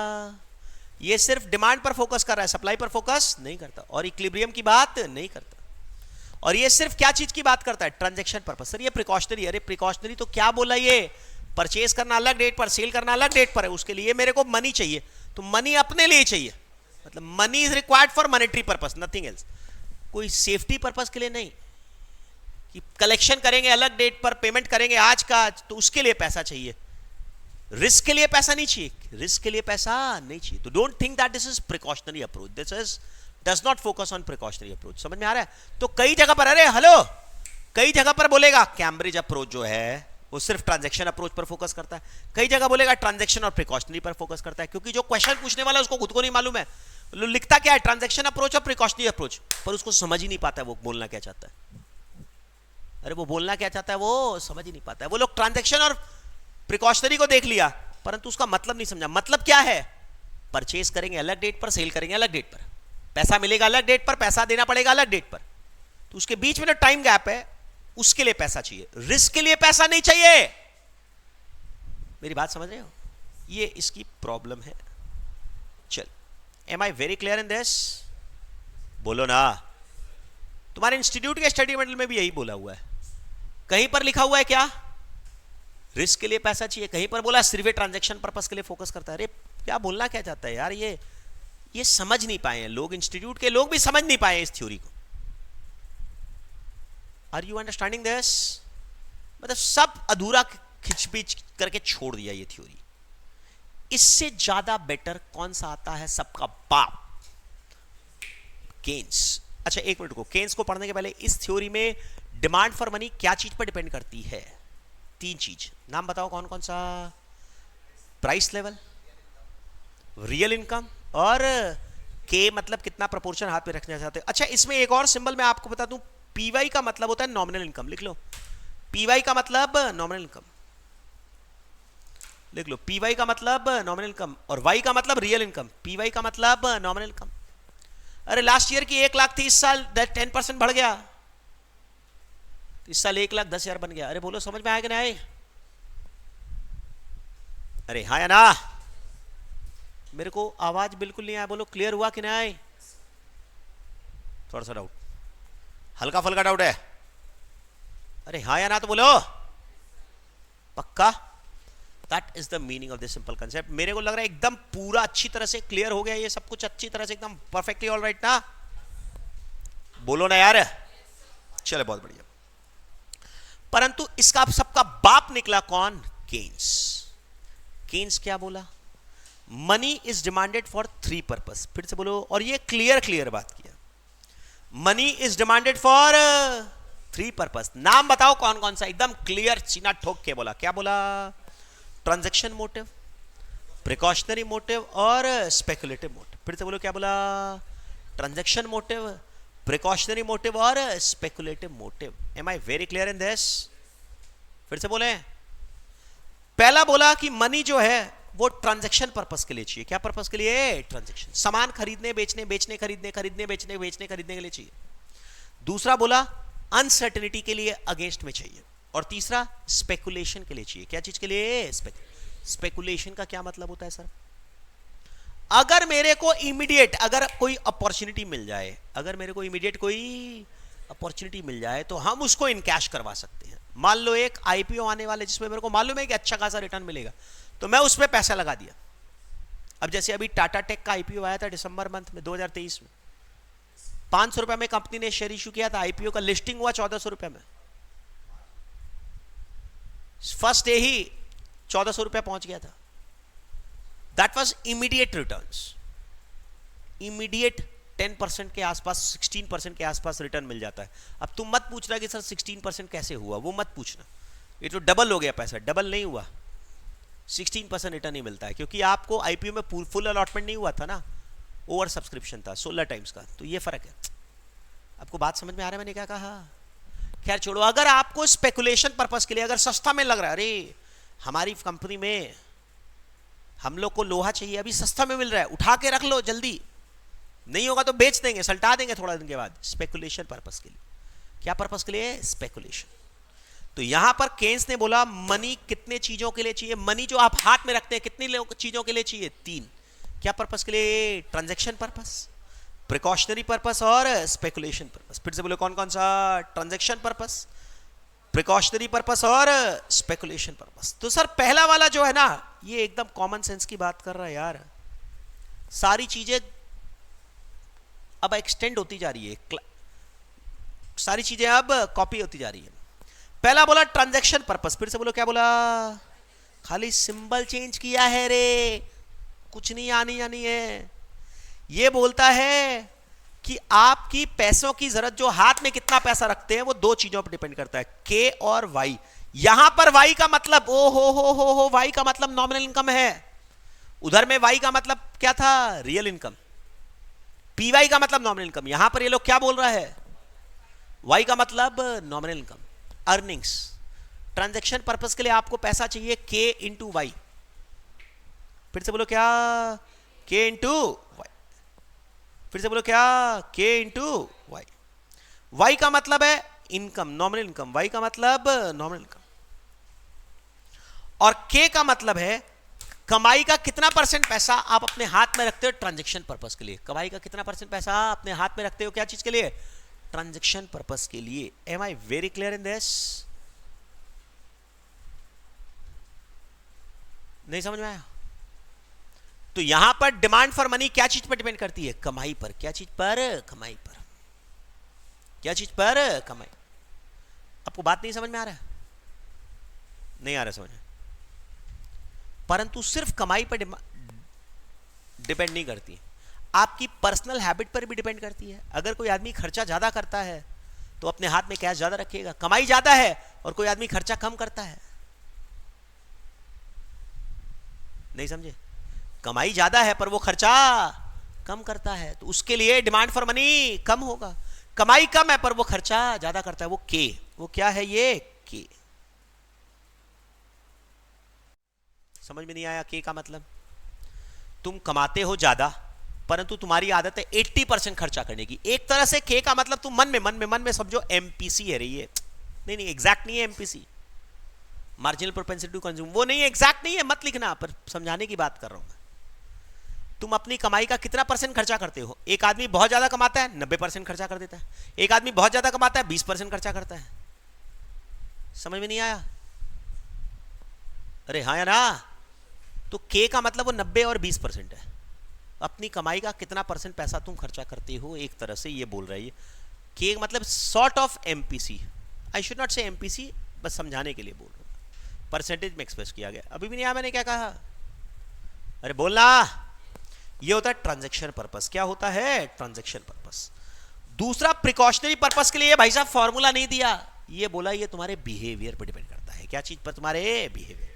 ये सिर्फ डिमांड पर फोकस कर रहा है, सप्लाई पर फोकस नहीं करता, और इक्विलिब्रियम की बात नहीं करता। और ये सिर्फ क्या चीज की बात करता है? Transaction purpose. सर ये प्रिकॉशनरी, अरे प्रिकॉशनरी तो क्या बोला? ये परचेज करना अलग डेट पर, सेल करना अलग डेट पर है, उसके लिए मेरे को मनी चाहिए, तो मनी अपने लिए चाहिए, मतलब money is required for monetary purpose, nothing else. कोई सेफ्टी पर्पस के लिए नहीं कि कलेक्शन करेंगे अलग डेट पर, पेमेंट करेंगे आज का आज, तो उसके लिए पैसा चाहिए। रिस्क के लिए पैसा नहीं चाहिए, रिस्क के लिए पैसा नहीं चाहिए। तो don't think that this is precautionary approach, this is does not focus on precautionary approach. समझ में आ रहा है? तो कई जगह पर, अरे हेलो, कई जगह पर बोलेगा कैम्ब्रिज अप्रोच जो है वो सिर्फ ट्रांजैक्शन अप्रोच पर फोकस करता है, कई जगह बोलेगा ट्रांजैक्शन और प्रिकॉशनरी पर फोकस करता है, क्योंकि जो क्वेश्चन पूछने वाला है उसको खुद को नहीं मालूम है लिखता क्या है, ट्रांजैक्शन अप्रोच और प्रिकॉशनरी अप्रोच, पर उसको समझ ही नहीं पाता है वो बोलना क्या चाहता है। अरे वो बोलना क्या चाहता है वो समझ ही नहीं पाता है। वो लोग ट्रांजैक्शन और प्रिकॉशनरी को देख लिया, परंतु उसका मतलब नहीं समझा। मतलब क्या है? परचेज करेंगे अलग डेट पर, सेल करेंगे अलग डेट पर, पैसा मिलेगा अलग डेट पर, पैसा देना पड़ेगा अलग डेट पर, तो उसके बीच में जो टाइम गैप है उसके लिए पैसा चाहिए, रिस्क के लिए पैसा नहीं चाहिए। मेरी बात समझ रहे हो? ये इसकी प्रॉब्लम है। चल, am I very clear in this? बोलो ना। तुम्हारे इंस्टीट्यूट के स्टडी मॉडल में भी यही बोला हुआ है। कहीं पर लिखा हुआ है क्या? रिस्क के लिए पैसा चाहिए, कहीं पर बोला सिर्फ ट्रांजैक्शन पर्पस के लिए फोकस करता है। अरे क्या बोलना क्या चाहता है यार? ये समझ नहीं पाए हैं लोग, इंस्टीट्यूट के लोग भी समझ नहीं पाए इस थ्योरी को। Are you understanding this? मतलब सब अधूरा खिंचपीच करके छोड़ दिया ये थ्योरी। इससे ज्यादा बेटर कौन सा आता है? सबका बाप, केन्स। अच्छा एक मिनट को, केन्स को पढ़ने के पहले इस थ्योरी में डिमांड फॉर मनी क्या चीज पर डिपेंड करती है? तीन चीज, नाम बताओ कौन कौन सा? प्राइस लेवल, रियल इनकम और के मतलब कितना प्रोपोर्शन हाथ में रखना चाहते हैं। अच्छा, इसमें एक और सिंबल मैं आपको बता दूं, पीवाई का मतलब होता है नॉमिनल इनकम। लिख लो, पीवाई का मतलब नॉमिनल इनकम। लिख लो, पीवाई का मतलब नॉमिनल इनकम और वाई का मतलब रियल इनकम। पीवाई का मतलब नॉमिनल इनकम। अरे लास्ट ईयर की 1 लाख थी, इस साल 10% बढ़ गया, इस साल 1,10,000 बन गया। अरे बोलो, समझ में आया कि नहीं आए? अरे हाँ या ना? मेरे को आवाज बिल्कुल नहीं आया, बोलो क्लियर हुआ कि नहीं आए? थोड़ा सा डाउट, हल्का फुल्का डाउट है? अरे हाँ या ना तो बोलो, पक्का? That is the meaning of this simple concept. मेरे को लग रहा है एकदम पूरा अच्छी तरह से क्लियर हो गया ये सब कुछ, अच्छी तरह से एकदम परफेक्टली ऑल राइट ना? बोलो ना यार। चलो बहुत बढ़िया। परंतु इसका सबका बाप निकला कौन? केन्स। केन्स क्या बोला? Money is demanded for 3 purpose. फिर से बोलो, और ये क्लियर बात किया। Money is demanded for 3 purpose. नाम बताओ कौन कौन सा? एकदम क्लियर सीना ठोक के बोला। क्या बोला? ट्रांजैक्शन मोटिव, प्रिकॉशनरी मोटिव और स्पेकुलेटिव मोटिव। फिर से बोलो, क्या बोला? ट्रांजैक्शन मोटिव, प्रिकॉशनरी मोटिव और speculative motive. Am I very clear in this? फिर से बोले, पहला बोला कि मनी जो है वो ट्रांजैक्शन पर्पस के लिए चाहिए। क्या पर्पस के लिए? ट्रांजैक्शन, सामान खरीदने बेचने, बेचने खरीदने, खरीदने बेचने, बेचने खरीदने के लिए चाहिए। दूसरा बोला अनसर्टेनिटी के लिए, अगेंस्ट में चाहिए। और तीसरा स्पेकुलेशन के लिए चाहिए। क्या चीज के लिए? स्पेकुलेशन का क्या मतलब होता है सर? अगर मेरे को इमीडिएट अगर कोई अपॉर्चुनिटी मिल जाए, अगर मेरे को इमीडिएट कोई अपॉर्चुनिटी मिल जाए तो हम उसको इनकैश करवा सकते हैं। मान लो एक आईपीओ आने वाले जिसमें मेरे को मालूम है कि अच्छा खासा रिटर्न मिलेगा, तो मैं उसमें पैसा लगा दिया। अब जैसे अभी टाटा टेक का आईपीओ आया था दिसंबर मंथ में 2023 में, 500 रुपए में कंपनी ने शेयर इशू किया था। आईपीओ का लिस्टिंग हुआ 1400 रुपए में, फर्स्ट डे ही 1400 रुपए पहुंच गया था। That was immediate returns, immediate 10% के आसपास, 16% के आसपास रिटर्न मिल जाता है। अब तुम मत पूछना कि सर 16% कैसे हुआ, वो मत पूछना, ये तो डबल हो गया पैसा। डबल नहीं हुआ, 16% रिटर्न ही मिलता है, क्योंकि आपको आईपीओ में फुल अलॉटमेंट नहीं हुआ था ना, ओवर सब्सक्रिप्शन था 16 टाइम्स का, तो ये फर्क है। आपको बात समझ में आ रहा है मैंने क्या कहा? खैर छोड़ो। अगर आपको स्पेकुलेशन पर्पस के लिए अगर सस्ता में लग रहा है, अरे हमारी कंपनी में हम लोग को लोहा चाहिए, अभी सस्ता में मिल रहा है, उठा के रख लो, जल्दी नहीं होगा तो बेच देंगे, सल्टा देंगे थोड़ा दिन के बाद, स्पेकुलेशन पर्पस के लिए। क्या पर्पस के लिए? स्पेकुलेशन। तो यहां पर केन्स ने बोला मनी कितने चीजों के लिए चाहिए? मनी जो आप हाथ में रखते हैं कितनी चीजों के लिए चाहिए? 3। क्या पर्पस के लिए? ट्रांजैक्शन पर्पस, प्रिकॉशनरी पर्पस और स्पेकुलेशन पर्पस। फिर से बोले कौन कौन सा? ट्रांजैक्शन पर्पस, प्रिकॉशनरी पर्पस और स्पेकुलेशन पर्पस। तो सर पहला वाला जो है ना, ये एकदम कॉमन सेंस की बात कर रहा है यार। सारी चीजें अब एक्सटेंड होती जा रही है, सारी चीजें अब कॉपी होती जा रही है। पहला बोला ट्रांजैक्शन पर्पस। फिर से बोलो, क्या बोला? खाली सिंबल चेंज किया है रे, कुछ नहीं आनी आनी है। ये बोलता है कि आपकी पैसों की जरूरत, जो हाथ में कितना पैसा रखते हैं, वो 2 चीजों पर डिपेंड करता है, के और वाई। यहां पर वाई का मतलब ओ हो वाई का मतलब नॉमिनल इनकम है। उधर में वाई का मतलब क्या था? Real income. पीवाई का मतलब नॉमिनल इनकम। यहां पर ये लोग क्या बोल रहा है? वाई का मतलब nominal income, earnings. Transaction purpose के लिए आपको पैसा चाहिए के इंटू वाई। फिर से बोलो, क्या? के इंटू वाई। फिर से बोलो, क्या? के इंटू वाई। वाई का मतलब है इनकम, नॉमिनल इनकम। वाई का मतलब नॉमिनल इनकम। और के का मतलब है कमाई का कितना % पैसा आप अपने हाथ में रखते हो ट्रांजैक्शन पर्पस के लिए। कमाई का कितना % पैसा अपने हाथ में रखते हो, क्या चीज के लिए? ट्रांजैक्शन पर्पस के लिए। Am I very clear in this? नहीं समझ में आया? तो यहां पर डिमांड फॉर मनी क्या चीज पर डिपेंड करती है? कमाई पर। क्या चीज पर? कमाई पर। क्या चीज पर? कमाई। आपको बात नहीं समझ में आ रहा है? नहीं आ रहा समझ में? परंतु सिर्फ कमाई पर डिपेंड नहीं करती, आपकी पर्सनल हैबिट पर भी डिपेंड करती है। अगर कोई आदमी खर्चा ज्यादा करता है तो अपने हाथ में कैश ज्यादा रखिएगा। कमाई ज्यादा है और कोई आदमी खर्चा कम करता है, नहीं समझे? कमाई ज्यादा है पर वो खर्चा कम करता है, तो उसके लिए डिमांड फॉर मनी कम होगा। कमाई कम है पर वो खर्चा ज्यादा करता है, वो के, वो क्या है ये के। समझ में नहीं आया के का मतलब? तुम कमाते हो ज्यादा परंतु तुम्हारी आदत है 80% खर्चा करने की। एक तरह से के का मतलब तुम मन में समझो एमपीसी है रही है। नहीं एग्जैक्ट नहीं है MPC, marginal propensity to consume, वो नहीं है, एग्जैक्ट नहीं है, मत लिखना, पर समझाने की बात कर रहा हूं मैं। तुम अपनी कमाई का कितना % खर्चा करते हो? एक आदमी बहुत ज्यादा कमाता है 90% खर्चा कर देता है, एक आदमी बहुत ज्यादा कमाता है 20% खर्चा करता है। समझ में नहीं आया? अरे हाँ या ना? तो के का मतलब वो 90 और 20% है। अपनी कमाई का कितना % पैसा तुम खर्चा करते हो, एक तरह से ये बोल रही है। के मतलब sort of MPC, I should not से एमपीसी, बस समझाने के लिए बोल रहा हूं, परसेंटेज में एक्सप्रेस किया गया। अभी भी नहीं आया मैंने क्या कहा? अरे बोलना। ये होता है ट्रांजैक्शन पर्पस। क्या होता है? Transaction purpose. दूसरा प्रिकॉशनरी पर्पस के लिए भाई साहब फॉर्मूला नहीं दिया, ये बोला ये तुम्हारे बिहेवियर पर डिपेंड करता है। क्या चीज पर? तुम्हारे बिहेवियर।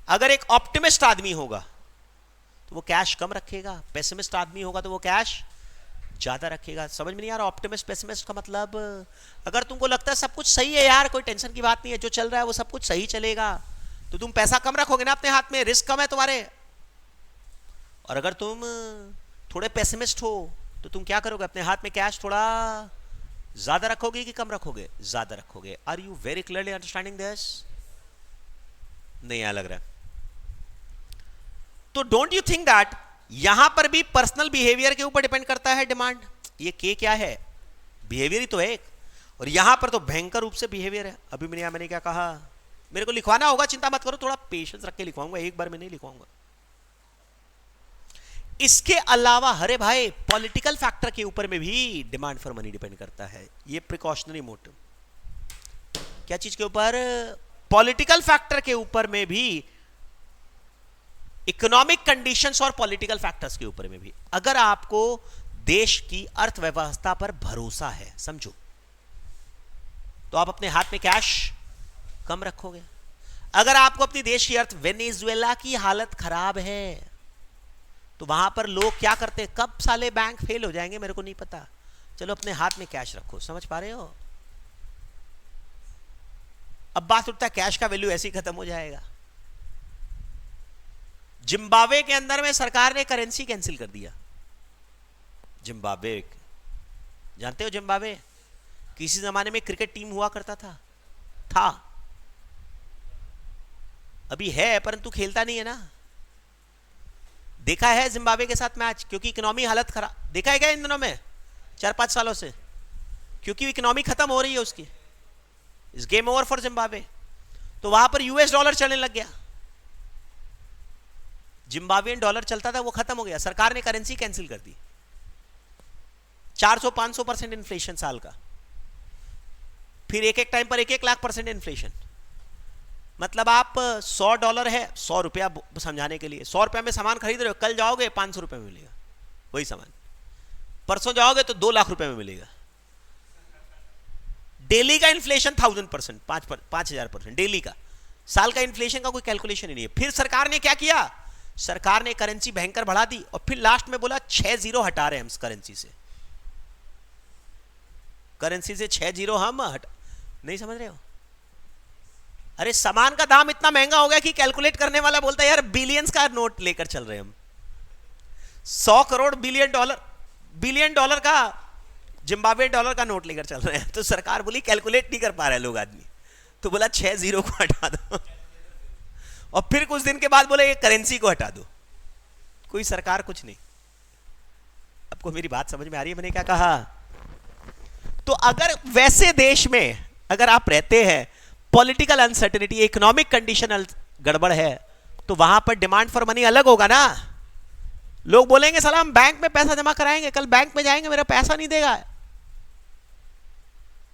अगर एक ऑप्टिमिस्ट आदमी होगा तो वो कैश कम रखेगा, पेसिमिस्ट आदमी होगा तो वो कैश ज्यादा रखेगा। समझ में नहीं आ रहा ऑप्टिमिस्ट पेसिमिस्ट का मतलब? अगर तुमको लगता है सब कुछ सही है यार, कोई टेंशन की बात नहीं है, जो चल रहा है वो सब कुछ सही चलेगा, तो तुम पैसा कम रखोगे ना अपने हाथ में, रिस्क कम है तुम्हारे। और अगर तुम थोड़े पेसिमिस्ट हो तो तुम क्या करोगे? अपने हाथ में कैश थोड़ा ज्यादा रखोगे कि कम रखोगे? ज्यादा रखोगे। Are you very clearly understanding this? नहीं आ लग रहा है। तो डोंट यू थिंक दैट यहां पर भी पर्सनल बिहेवियर के ऊपर डिपेंड करता है डिमांड? ये के क्या है? बिहेवियर ही तो है एक, और यहां पर तो भयंकर रूप से बिहेवियर है। अभी मैंने क्या कहा? मेरे को लिखवाना होगा, चिंता मत करो, थोड़ा पेशेंस रख के लिखवाऊंगा, एक बार में नहीं लिखवाऊंगा। इसके अलावा हरे भाई पॉलिटिकल फैक्टर के ऊपर में भी डिमांड फॉर मनी डिपेंड करता है। ये प्रिकॉशनरी मोटिव। क्या चीज के ऊपर? पॉलिटिकल फैक्टर के ऊपर में भी, इकोनॉमिक कंडीशंस और पॉलिटिकल फैक्टर्स के ऊपर में भी। अगर आपको देश की अर्थव्यवस्था पर भरोसा है, समझो, तो आप अपने हाथ में कैश कम रखोगे। अगर आपको अपनी देश की वेनेजुएला की हालत खराब है तो वहां पर लोग क्या करते हैं? कब साले बैंक फेल हो जाएंगे मेरे को नहीं पता, चलो अपने हाथ में कैश रखो। समझ पा रहे हो? अब बात उठता है कैश का वैल्यू ऐसे ही खत्म हो जाएगा। जिम्बाब्वे के अंदर में सरकार ने करेंसी कैंसिल कर दिया। जिम्बाब्वे, जानते हो जिम्बाब्वे? किसी जमाने में क्रिकेट टीम हुआ करता था, अभी है परंतु खेलता नहीं है ना। देखा है जिम्बाब्वे के साथ मैच, क्योंकि इकोनॉमी हालत खराब। देखा है क्या इन दिनों में 4-5 सालों से? क्योंकि इकोनॉमी खत्म हो रही है उसकी, इस गेम ओवर फॉर जिम्बाब्वे। तो वहां पर यूएस डॉलर चलने लग गया, जिम्बाब्वियन डॉलर चलता था वो खत्म हो गया, सरकार ने करेंसी कैंसिल कर दी। 400-500% इन्फ्लेशन साल का, फिर एक टाइम पर 1-1 लाख % इन्फ्लेशन। मतलब आप $100 है, 100 रुपया समझाने के लिए, 100 रुपया में सामान खरीद रहे हो, कल जाओगे 500 रुपये में मिलेगा वही सामान, परसों जाओगे तो 2 लाख रुपए में मिलेगा। डेली का इन्फ्लेशन 1000%, 5000% डेली का। साल का इन्फ्लेशन का कोई कैलकुलेशन ही नहीं है। फिर सरकार ने क्या किया? सरकार ने करेंसी भयंकर बढ़ा दी और फिर लास्ट में बोला 6 जीरो हटा रहे हम करेंसी से। करेंसी से 6 जीरो हम नहीं समझ रहे हो? अरे सामान का दाम इतना महंगा हो गया कि कैलकुलेट करने वाला बोलता है यार बिलियंस का नोट लेकर चल रहे हैं हम, 100 करोड़ बिलियन डॉलर का जिम्बाब्वे डॉलर का नोट लेकर चल रहे हैं। तो सरकार बोली कैलकुलेट नहीं कर पा रहे लोग आदमी, तो बोला 6 जीरो को हटा दो और फिर कुछ दिन के बाद बोले ये करेंसी को हटा दो। कोई सरकार कुछ नहीं। आपको मेरी बात समझ में आ रही है मैंने क्या कहा? तो अगर वैसे देश में अगर आप रहते हैं, पॉलिटिकल अनसर्टेनिटी, इकोनॉमिक कंडीशन गड़बड़ है, तो वहां पर डिमांड फॉर मनी अलग होगा ना। लोग बोलेंगे साला हम बैंक में पैसा जमा कराएंगे, कल बैंक में जाएंगे मेरा पैसा नहीं देगा,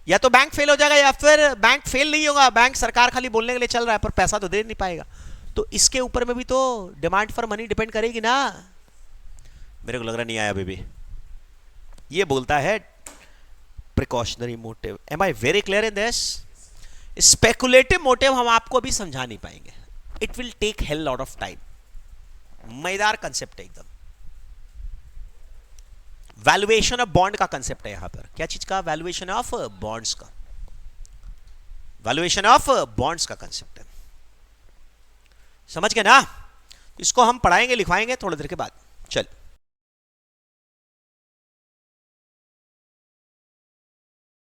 या तो बैंक फेल हो जाएगा या फिर बैंक फेल नहीं होगा, बैंक सरकार खाली बोलने के लिए चल रहा है पर पैसा तो दे नहीं पाएगा। तो इसके ऊपर में भी तो डिमांड फॉर मनी डिपेंड करेगी ना। मेरे को लग रहा नहीं आया बेबी। ये बोलता है precautionary motive. Am I very clear in this? Speculative motive हम आपको भी समझा नहीं पाएंगे, it will take hell lot of time. मजेदार कंसेप्ट है एकदम। वैल्यूएशन ऑफ बॉन्ड का कंसेप्ट है यहां पर। क्या चीज का? वैल्यूएशन ऑफ बॉन्ड्स का, वैल्यूएशन ऑफ बॉन्ड्स का कंसेप्ट है। समझ गए ना? इसको हम पढ़ाएंगे लिखवाएंगे थोड़ी देर के बाद। चल